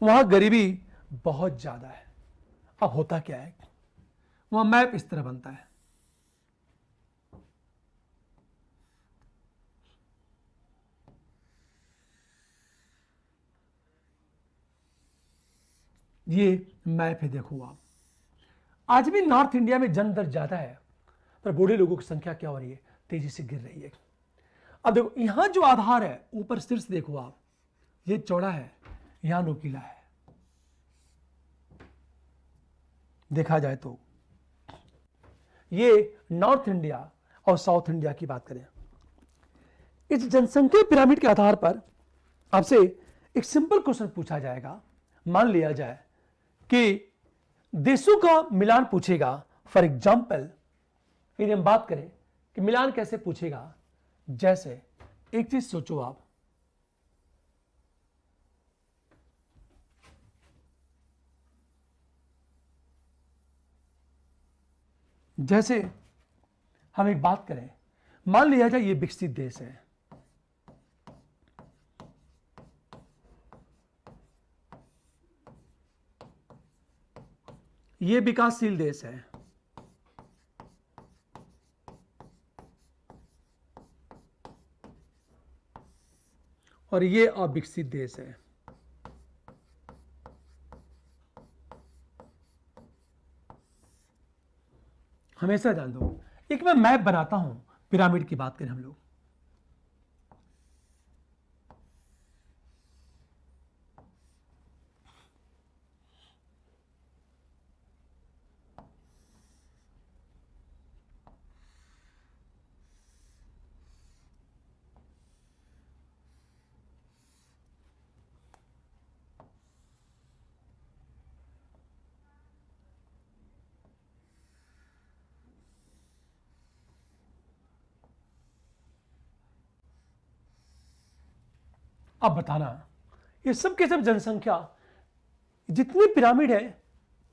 वहां गरीबी बहुत ज्यादा है। अब होता क्या है, वहां मैप इस तरह बनता है, ये मैप है, देखो आप, आज भी नॉर्थ इंडिया में जन्म दर ज्यादा है, पर बूढ़े लोगों की संख्या क्या हो रही है, तेजी से गिर रही है। अब देखो, यहां जो आधार है, ऊपर शीर्ष देखो आप, ये चौड़ा है, यहां नुकीला है। देखा जाए तो ये नॉर्थ इंडिया और साउथ इंडिया की बात करें, इस जनसंख्या पिरामिड के आधार पर आपसे एक सिंपल क्वेश्चन पूछा जाएगा। मान लिया जाए कि देशों का मिलान पूछेगा। फॉर एग्जाम्पल, यदि हम बात करें कि मिलान कैसे पूछेगा, जैसे एक चीज सोचो आप, जैसे हम एक बात करें, मान लिया जाए ये विकसित देश है, ये विकासशील देश है, और ये अविकसित देश है। हमेशा ध्यान दो, एक मैं मैप बनाता हूं, पिरामिड की बात करें हम लोग, अब बताना, ये सब के सब जनसंख्या, जितनी पिरामिड है,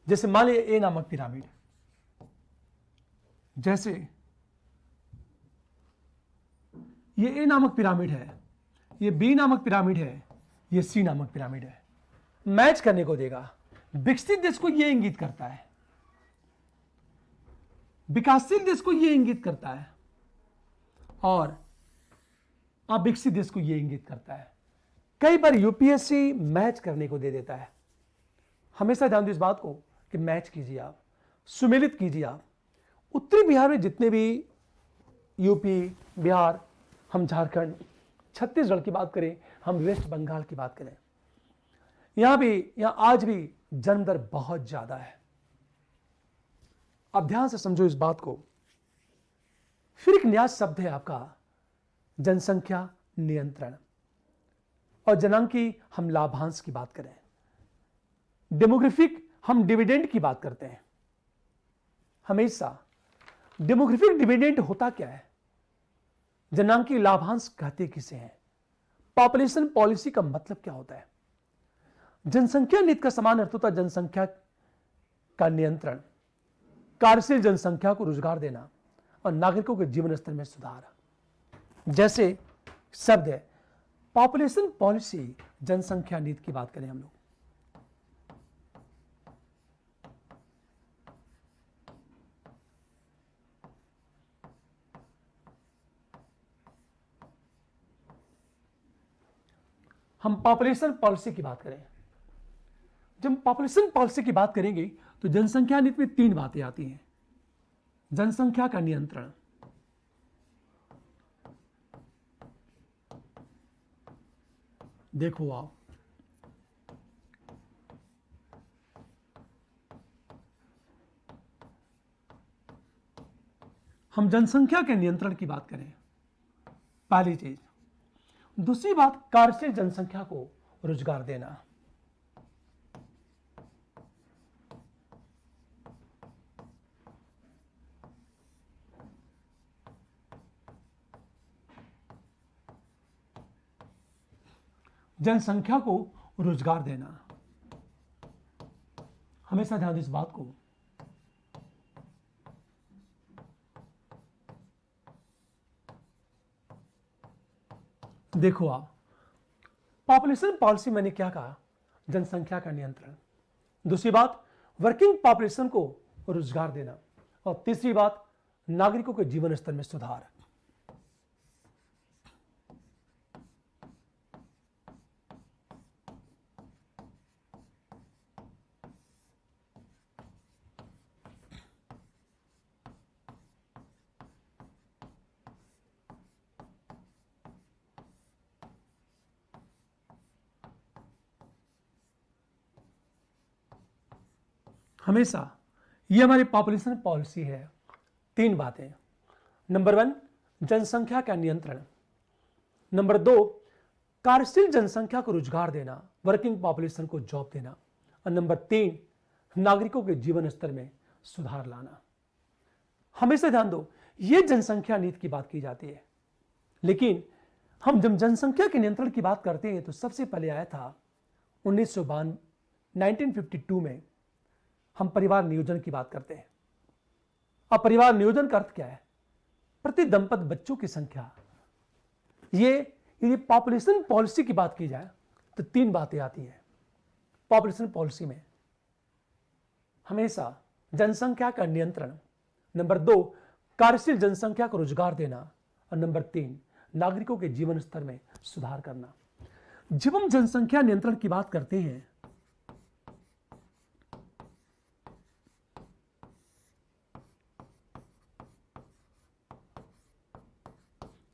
जैसे मान लिया ए नामक पिरामिड, जैसे ये ए नामक पिरामिड है, ये बी नामक पिरामिड है, ये सी नामक पिरामिड है, मैच करने को देगा। विकसित देश को यह इंगित करता है, विकासशील देश को यह इंगित करता है, और अविकसित देश को यह इंगित करता है। कई बार यूपीएससी मैच करने को दे देता है। हमेशा ध्यान दो इस बात को कि मैच कीजिए आप, सुमेलित कीजिए आप। उत्तरी बिहार में जितने भी यूपी, बिहार, हम झारखंड, छत्तीसगढ़ की बात करें, हम वेस्ट बंगाल की बात करें, यहां आज भी जन्म दर बहुत ज्यादा है। अब ध्यान से समझो इस बात को। फिर एक नया शब्द है आपका जनसंख्या नियंत्रण, और जनांकी हम लाभांश की बात करें, डेमोग्राफिक हम डिविडेंड की बात करते हैं। हमेशा डेमोग्राफिक डिविडेंड होता क्या है, जनांकी लाभांश कहते किसे हैं, पॉपुलेशन पॉलिसी का मतलब क्या होता है। जनसंख्या नीति का समान अर्थ होता है जनसंख्या का नियंत्रण, कार्यशील जनसंख्या को रोजगार देना और नागरिकों के जीवन स्तर में सुधार। जैसे शब्द है पॉपुलेशन पॉलिसी, जनसंख्या नीति की बात करें हम लोग, हम पॉपुलेशन पॉलिसी की बात करें, जब पॉपुलेशन पॉलिसी की बात करेंगे तो जनसंख्या नीति में 3 बातें आती हैं। जनसंख्या का नियंत्रण, देखो आप, हम जनसंख्या के नियंत्रण की बात करें, पहली चीज। दूसरी बात, कार्यशील जनसंख्या को रोजगार देना। जनसंख्या को रोजगार देना, हमेशा ध्यान दो इस बात को। देखो आप, पॉपुलेशन पॉलिसी मैंने क्या कहा, जनसंख्या का नियंत्रण। दूसरी बात, वर्किंग पॉपुलेशन को रोजगार देना, और तीसरी बात, नागरिकों के जीवन स्तर में सुधार। हमेशा ये हमारी पॉपुलेशन पॉलिसी है। 3 बातें, नंबर 1 जनसंख्या का नियंत्रण, नंबर 2 कार्यशील जनसंख्या को रोजगार देना, वर्किंग पॉपुलेशन को जॉब देना, और नंबर 3 नागरिकों के जीवन स्तर में सुधार लाना। हमेशा ध्यान दो, ये जनसंख्या नीति की बात की जाती है, लेकिन हम जब जनसंख्या के नियंत्रण की बात करते हैं तो सबसे पहले आया था 1952 में हम परिवार नियोजन की बात करते हैं। अब परिवार नियोजन का अर्थ क्या है, प्रति दंपति बच्चों की संख्या। ये यदि पॉपुलेशन पॉलिसी की बात की जाए तो 3 बातें आती हैं पॉपुलेशन पॉलिसी में। हमेशा जनसंख्या का नियंत्रण, नंबर 2 कार्यशील जनसंख्या को रोजगार देना, और नंबर 3 नागरिकों के जीवन स्तर में सुधार करना। जब हम जनसंख्या नियंत्रण की बात करते हैं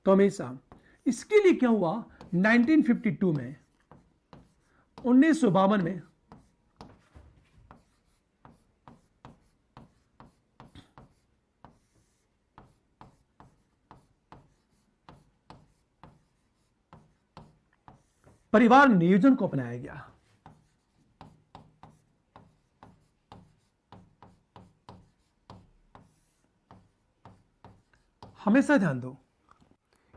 तो हमेशा इसके लिए क्या हुआ, 1952 में, 1952 में परिवार नियोजन को अपनाया गया। हमेशा ध्यान दो,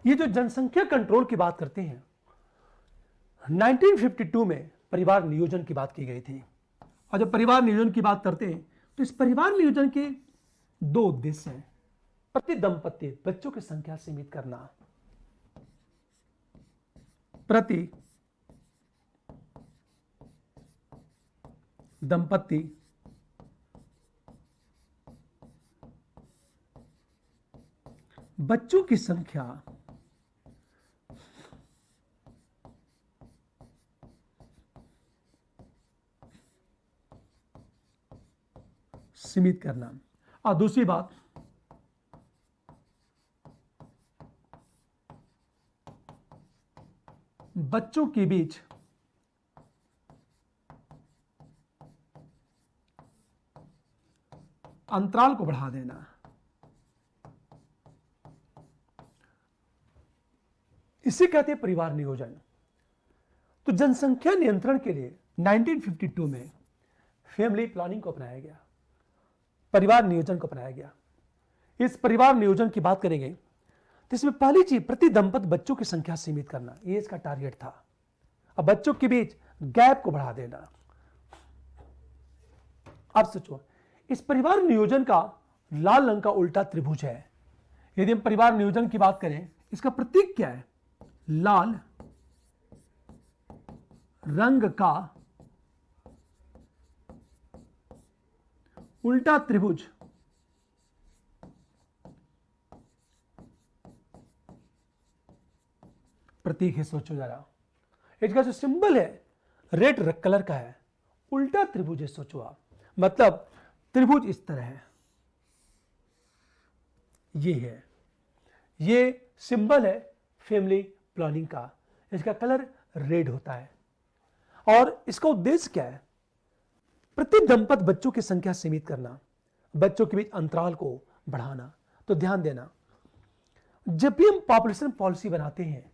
ये जो जनसंख्या कंट्रोल की बात करते हैं, 1952 में परिवार नियोजन की बात की गई थी। और जब परिवार नियोजन की बात करते हैं तो इस परिवार नियोजन के 2 उद्देश्य हैं। प्रति दंपति बच्चों की संख्या सीमित करना, प्रति दंपति बच्चों की संख्या सीमित करना। और दूसरी बात, बच्चों के बीच अंतराल को बढ़ा देना। इसे कहते हैं परिवार नियोजन। तो जनसंख्या नियंत्रण के लिए 1952 में फैमिली प्लानिंग को अपनाया गया, परिवार नियोजन को अपनाया गया। इस परिवार नियोजन की बात करेंगे तो इसमें पहली चीज प्रति दंपत बच्चों की संख्या सीमित करना, ये इसका टारगेट था। अब बच्चों के बीच गैप को बढ़ा देना। अब सोचो, इस परिवार नियोजन का लाल रंग का उल्टा त्रिभुज है। यदि हम परिवार नियोजन की बात करें, इसका प्रतीक क्या है? लाल रंग का उल्टा त्रिभुज प्रतीक है। सोचो जरा, इसका जो सिंबल है रेड कलर का है, उल्टा त्रिभुज है। सोचो आप, मतलब त्रिभुज इस तरह है, ये है, ये सिंबल है फैमिली प्लानिंग का। इसका कलर रेड होता है और इसका उद्देश्य क्या है? प्रति दंपत बच्चों की संख्या सीमित करना, बच्चों के बीच अंतराल को बढ़ाना। तो ध्यान देना, जब भी हम पॉपुलेशन पॉलिसी बनाते हैं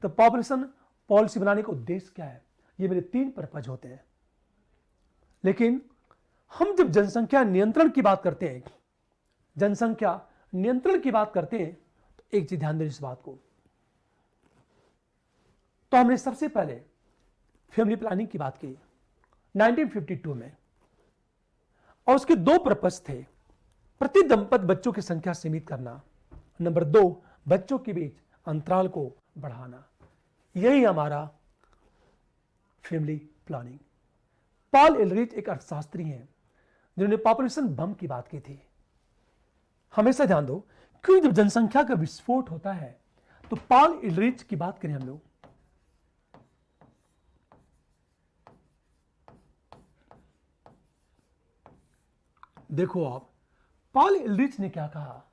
तो पॉपुलेशन पॉलिसी बनाने का उद्देश्य क्या है? ये मेरे 3 पर्पज होते हैं। लेकिन हम जब जनसंख्या नियंत्रण की बात करते हैं, जनसंख्या नियंत्रण की बात करते हैं, तो एक चीज ध्यान दें इस बात को। तो हमने सबसे पहले फैमिली प्लानिंग की बात की 1952 में, और उसके 2 पर्पस थे। प्रति दंपत बच्चों की संख्या सीमित करना, नंबर 2 बच्चों के बीच अंतराल को बढ़ाना। यही हमारा फैमिली प्लानिंग। पॉल एलरिच एक अर्थशास्त्री हैं जिन्होंने पॉपुलेशन बम की बात की थी। हमेशा ध्यान दो, क्योंकि जब जनसंख्या का विस्फोट होता है तो पॉल एलरिच की बात करें हम लोग, देखो आप, पॉल एलरिच ने क्या कहा?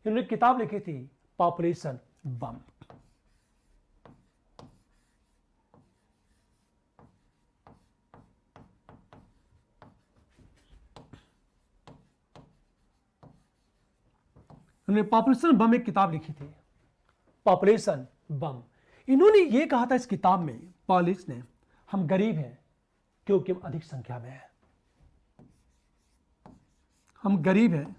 इन्होंने किताब लिखी थी पॉपुलेशन बम। उन्होंने पॉपुलेशन बम एक किताब लिखी थी, पॉपुलेशन बम। इन्होंने ये कहा था इस किताब में, पॉलिस ने, हम गरीब हैं क्योंकि हम अधिक संख्या में हैं। हम गरीब हैं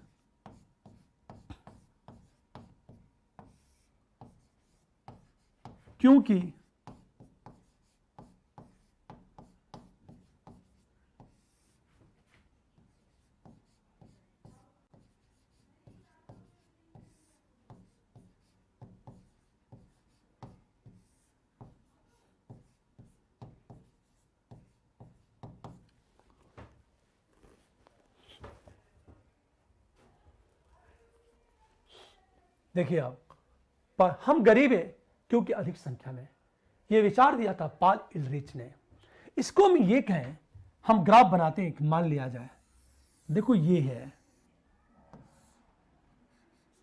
क्योंकि देखिए आप, पर हम गरीब हैं क्योंकि अधिक संख्या में। यह विचार दिया था पॉल एलरिच ने। इसको हम ये कहें, हम ग्राफ बनाते हैं, मान लिया जाए, देखो ये है,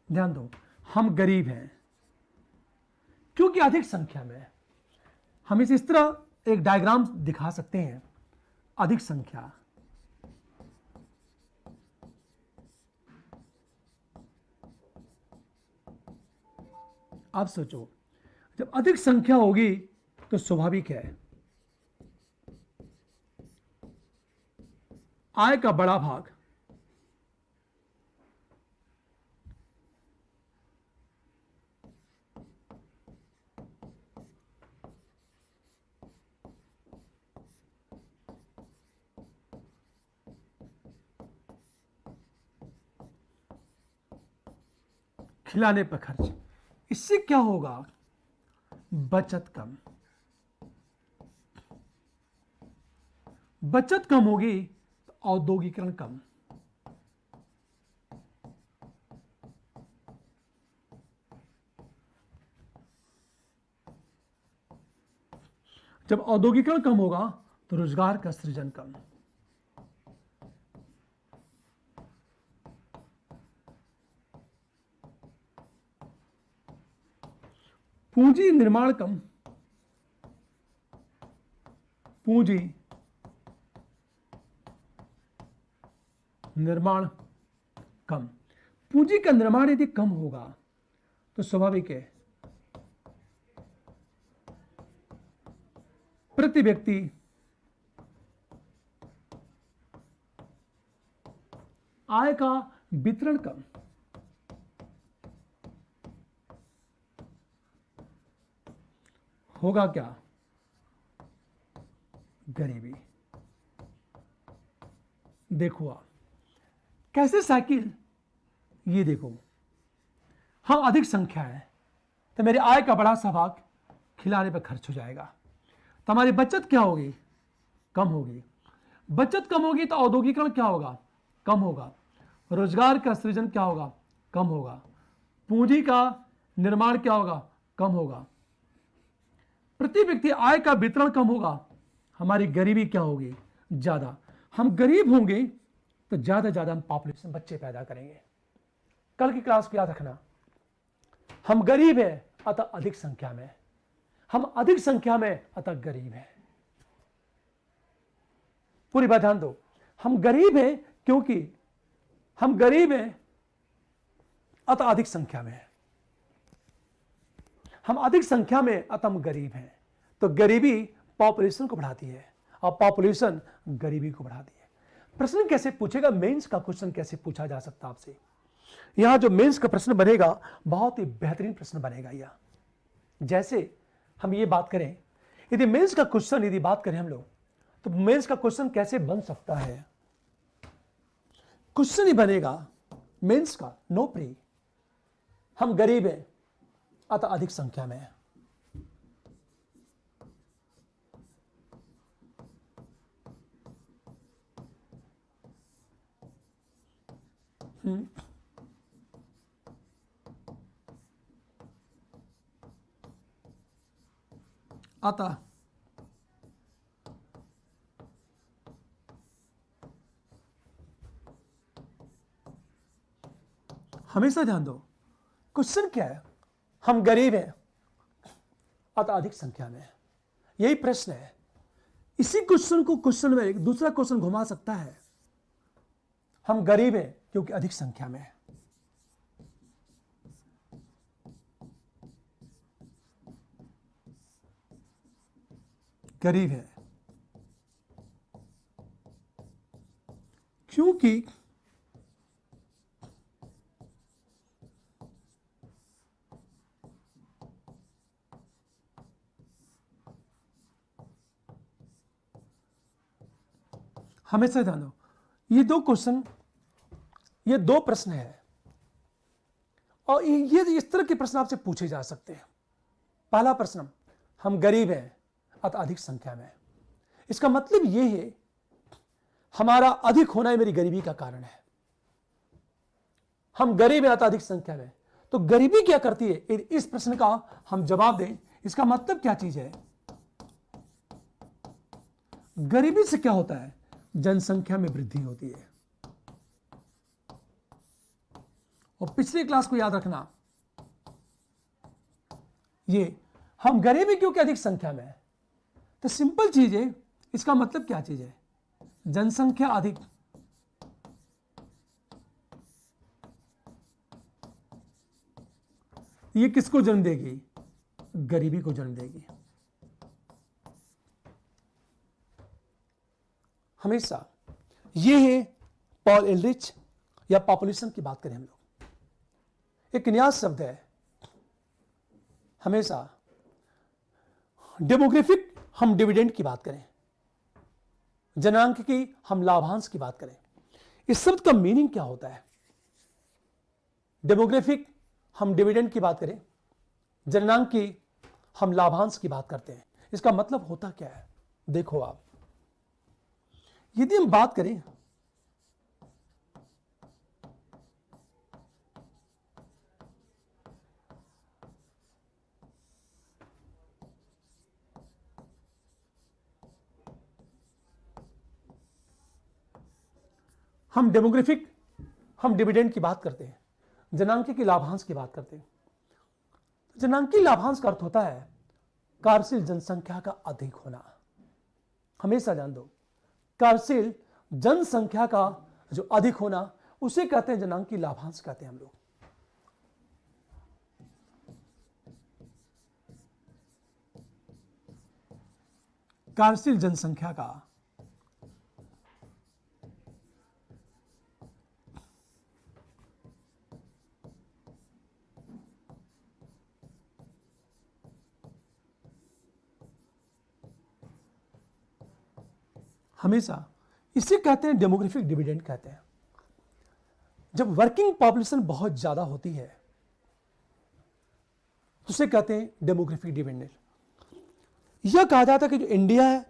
ध्यान दो, हम गरीब हैं क्योंकि अधिक संख्या में। हम इस तरह एक डायग्राम दिखा सकते हैं, अधिक संख्या, आप सोचो, जब अधिक संख्या होगी तो स्वाभाविक है आय का बड़ा भाग खिलाने पर खर्च। इससे क्या होगा? बचत कम। बचत कम होगी तो औद्योगिकरण कम। जब औद्योगिकरण कम होगा तो रोजगार का सृजन कम। पूंजी निर्माण कम, पूंजी निर्माण कम। पूंजी का निर्माण यदि कम होगा तो स्वाभाविक है प्रति व्यक्ति आय का वितरण कम। होगा क्या? गरीबी। देखो आप कैसे साइकिल, ये देखो, हाँ अधिक संख्या है तो मेरी आय का बड़ा सा भाग खिलाने पर खर्च हो जाएगा, तो हमारी बचत क्या होगी? कम होगी। बचत कम होगी तो औद्योगिकरण क्या होगा? कम होगा। रोजगार का सृजन क्या होगा? कम होगा। पूंजी का निर्माण क्या होगा? कम होगा। प्रति व्यक्ति आय का वितरण कम होगा, हमारी गरीबी क्या होगी? ज्यादा। हम गरीब होंगे तो ज्यादा हम पॉपुलेशन बच्चे पैदा करेंगे। कल की क्लास को याद रखना, हम गरीब हैं अतः अधिक संख्या में, हम अधिक संख्या में अतः गरीब हैं। पूरी बात ध्यान दो, हम गरीब हैं क्योंकि हम गरीब हैं अतः अधिक संख्या में, हम अधिक संख्या में अतः हम गरीब हैं। तो गरीबी पॉपुलेशन को बढ़ाती है और पॉपुलेशन गरीबी को बढ़ाती है। प्रश्न कैसे पूछेगा? मेंस का क्वेश्चन कैसे पूछा जा सकता है आपसे? यहां जो मेंस का प्रश्न बनेगा बहुत ही बेहतरीन प्रश्न बनेगा। यह जैसे हम ये बात करें, यदि मेंस का क्वेश्चन यदि बात करें हम लोग, तो मेंस का क्वेश्चन कैसे बन सकता है? क्वेश्चन ही बनेगा मेंस का, नो प्री, हम गरीब हैं अतः अधिक संख्या में है। अतः हमेशा ध्यान दो, क्वेश्चन क्या है? हम गरीब हैं अतः अधिक संख्या में है, यही प्रश्न है। इसी क्वेश्चन को क्वेश्चन में एक दूसरा क्वेश्चन घुमा सकता है, हम गरीब हैं क्योंकि अधिक संख्या में है। गरीब है क्योंकि हमेशा ध्यान दो, ये दो क्वेश्चन, ये दो प्रश्न है और ये इस तरह के प्रश्न आपसे पूछे जा सकते हैं। पहला प्रश्न, हम गरीब हैं अतः अधिक संख्या में, इसका मतलब यह है हमारा अधिक होना ही मेरी गरीबी का कारण है। हम गरीब हैं अतः अधिक संख्या में, तो गरीबी क्या करती है? इस प्रश्न का हम जवाब दें, इसका मतलब क्या चीज है? गरीबी से क्या होता है? जनसंख्या में वृद्धि होती है। और पिछली क्लास को याद रखना, ये हम गरीबी क्योंकि अधिक संख्या में है, तो सिंपल चीज है, इसका मतलब क्या चीज है? जनसंख्या अधिक, ये किसको जन्म देगी? गरीबी को जन्म देगी। हमेशा ये है पॉल एलरिच या पॉपुलेशन की बात करें हम लोग, एक नया शब्द है। हमेशा डेमोग्राफिक हम डिविडेंड की बात करें, जनांक की हम लाभांश की बात करें, इस शब्द का मीनिंग क्या होता है? डेमोग्राफिक हम डिविडेंड की बात करें, जननांक की हम लाभांश की बात करते हैं, इसका मतलब होता क्या है? देखो आप, यदि हम बात करें हम डिविडेंड की बात करते हैं, जनांकी लाभांश की बात करते हैं। जनांकी लाभांश का अर्थ होता है कार्यशील जनसंख्या का अधिक होना। हमेशा जान दो, कार्यशील जनसंख्या का जो अधिक होना उसे कहते हैं जनांकी लाभांश कहते हैं हम लोग। कार्यशील जनसंख्या का हमेशा इसे कहते हैं डेमोग्राफिक डिविडेंड कहते हैं। जब वर्किंग पॉपुलेशन बहुत ज्यादा होती है तो उसे कहते हैं डेमोग्राफिक डिविडेंड। यह कहा जाता है कि जो इंडिया है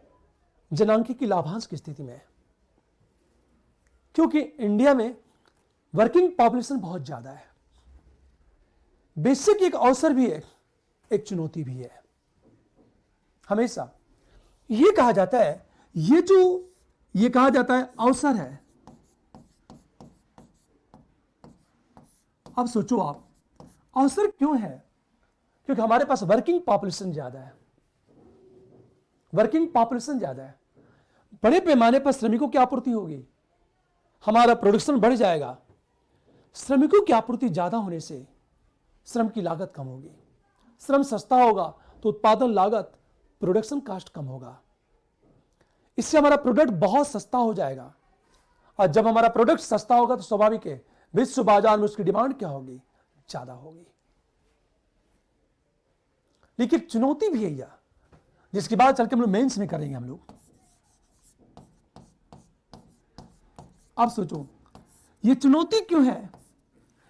जनांकी की लाभांश की स्थिति में है, क्योंकि इंडिया में वर्किंग पॉपुलेशन बहुत ज्यादा है। बेसिक एक अवसर भी है, एक चुनौती भी है। हमेशा यह कहा जाता है, ये कहा जाता है अवसर है। अब सोचो आप, अवसर क्यों है? क्योंकि हमारे पास वर्किंग पॉपुलेशन ज्यादा है। वर्किंग पॉपुलेशन ज्यादा है, बड़े पैमाने पर श्रमिकों की आपूर्ति होगी, हमारा प्रोडक्शन बढ़ जाएगा। श्रमिकों की आपूर्ति ज्यादा होने से श्रम की लागत कम होगी। श्रम सस्ता होगा तो उत्पादन लागत, प्रोडक्शन कॉस्ट कम होगा। इससे हमारा प्रोडक्ट बहुत सस्ता हो जाएगा, और जब हमारा प्रोडक्ट सस्ता होगा तो स्वाभाविक है विश्व बाजार में उसकी डिमांड क्या होगी? ज्यादा होगी। लेकिन चुनौती भी है यह, जिसकी बात चल के हम लोग मेंस में करेंगे हम लोग। आप सोचो ये चुनौती क्यों है,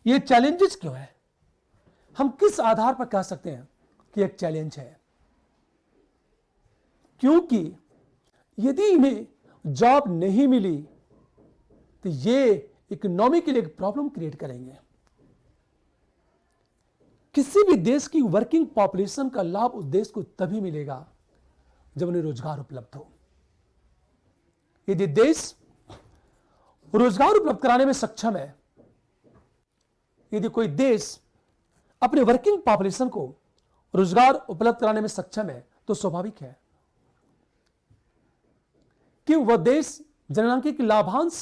ये चैलेंजेस क्यों है? हम किस आधार पर कह सकते हैं कि एक चैलेंज है? क्योंकि यदि इन्हें जॉब नहीं मिली तो ये इकोनॉमी के लिए एक प्रॉब्लम क्रिएट करेंगे। किसी भी देश की वर्किंग पॉपुलेशन का लाभ उस देश को तभी मिलेगा जब उन्हें रोजगार उपलब्ध हो। यदि देश रोजगार उपलब्ध कराने में सक्षम है, यदि कोई देश अपने वर्किंग पॉपुलेशन को रोजगार उपलब्ध कराने में सक्षम है, तो स्वाभाविक है कि वह देश जननांकी के लाभांश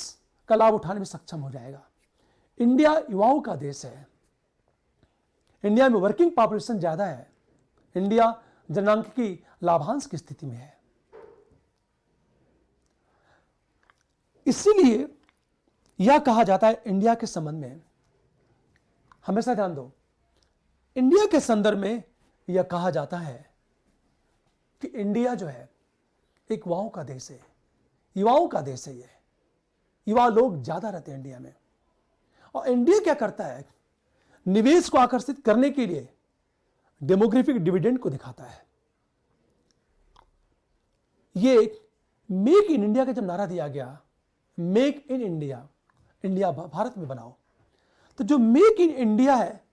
का लाभ उठाने में सक्षम हो जाएगा। इंडिया युवाओं का देश है, इंडिया में वर्किंग पॉपुलेशन ज्यादा है, इंडिया जननांकी की लाभांश की स्थिति में है। इसीलिए यह कहा जाता है इंडिया के संबंध में, हमेशा ध्यान दो, इंडिया के संदर्भ में यह कहा जाता है कि इंडिया जो है एक युवाओं का देश है, युवाओं का देश है। ये युवा लोग ज्यादा रहते हैं इंडिया में, और इंडिया क्या करता है, निवेश को आकर्षित करने के लिए डेमोग्राफिक डिविडेंड को दिखाता है। ये मेक इन इंडिया का जब नारा दिया गया, make in India, India Bharat में बनाओ, तो जो मेक इन इंडिया है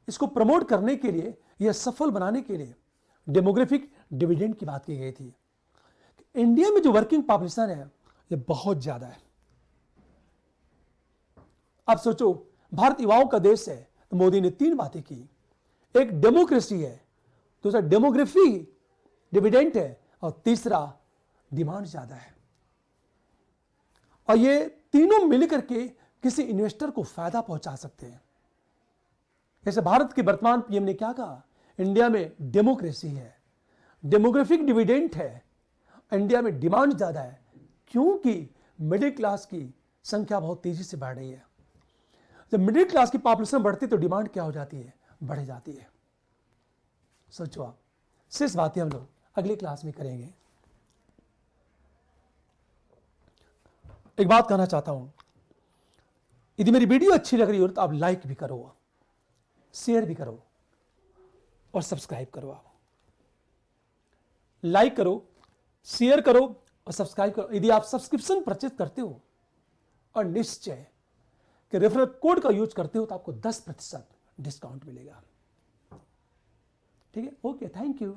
इसको प्रमोट करने के लिए, यह सफल बनाने के लिए डेमोग्राफिक डिविडेंड की बात की गई थी। इंडिया में जो वर्किंग पॉपुलेशन है यह बहुत ज्यादा है। अब सोचो, भारत युवाओं का देश है, तो मोदी ने 3 बातें की, एक डेमोक्रेसी है, दूसरा डेमोग्राफी डिविडेंड है, और तीसरा डिमांड ज्यादा है। और ये तीनों मिलकर के किसी इन्वेस्टर को फायदा पहुंचा सकते हैं। जैसे भारत के वर्तमान पीएम ने क्या कहा, इंडिया में डेमोक्रेसी है, डेमोग्राफिक डिविडेंड है, इंडिया में डिमांड ज्यादा है, क्योंकि मिडिल क्लास की संख्या बहुत तेजी से बढ़ रही है। जब मिडिल क्लास की पॉपुलेशन बढ़ती है तो डिमांड क्या हो जाती है? बढ़ जाती है। सोचो आप, शेष बातें हम लोग अगली क्लास में करेंगे। एक बात कहना चाहता हूं, यदि मेरी वीडियो अच्छी लग रही हो तो आप लाइक भी करो, शेयर भी करो और सब्सक्राइब करो। आप लाइक करो, शेयर करो और सब्सक्राइब करो। यदि आप सब्सक्रिप्शन परचेज करते हो और निश्चय कि रेफरल कोड का यूज करते हो तो आपको 10% डिस्काउंट मिलेगा। ठीक है, ओके, थैंक यू।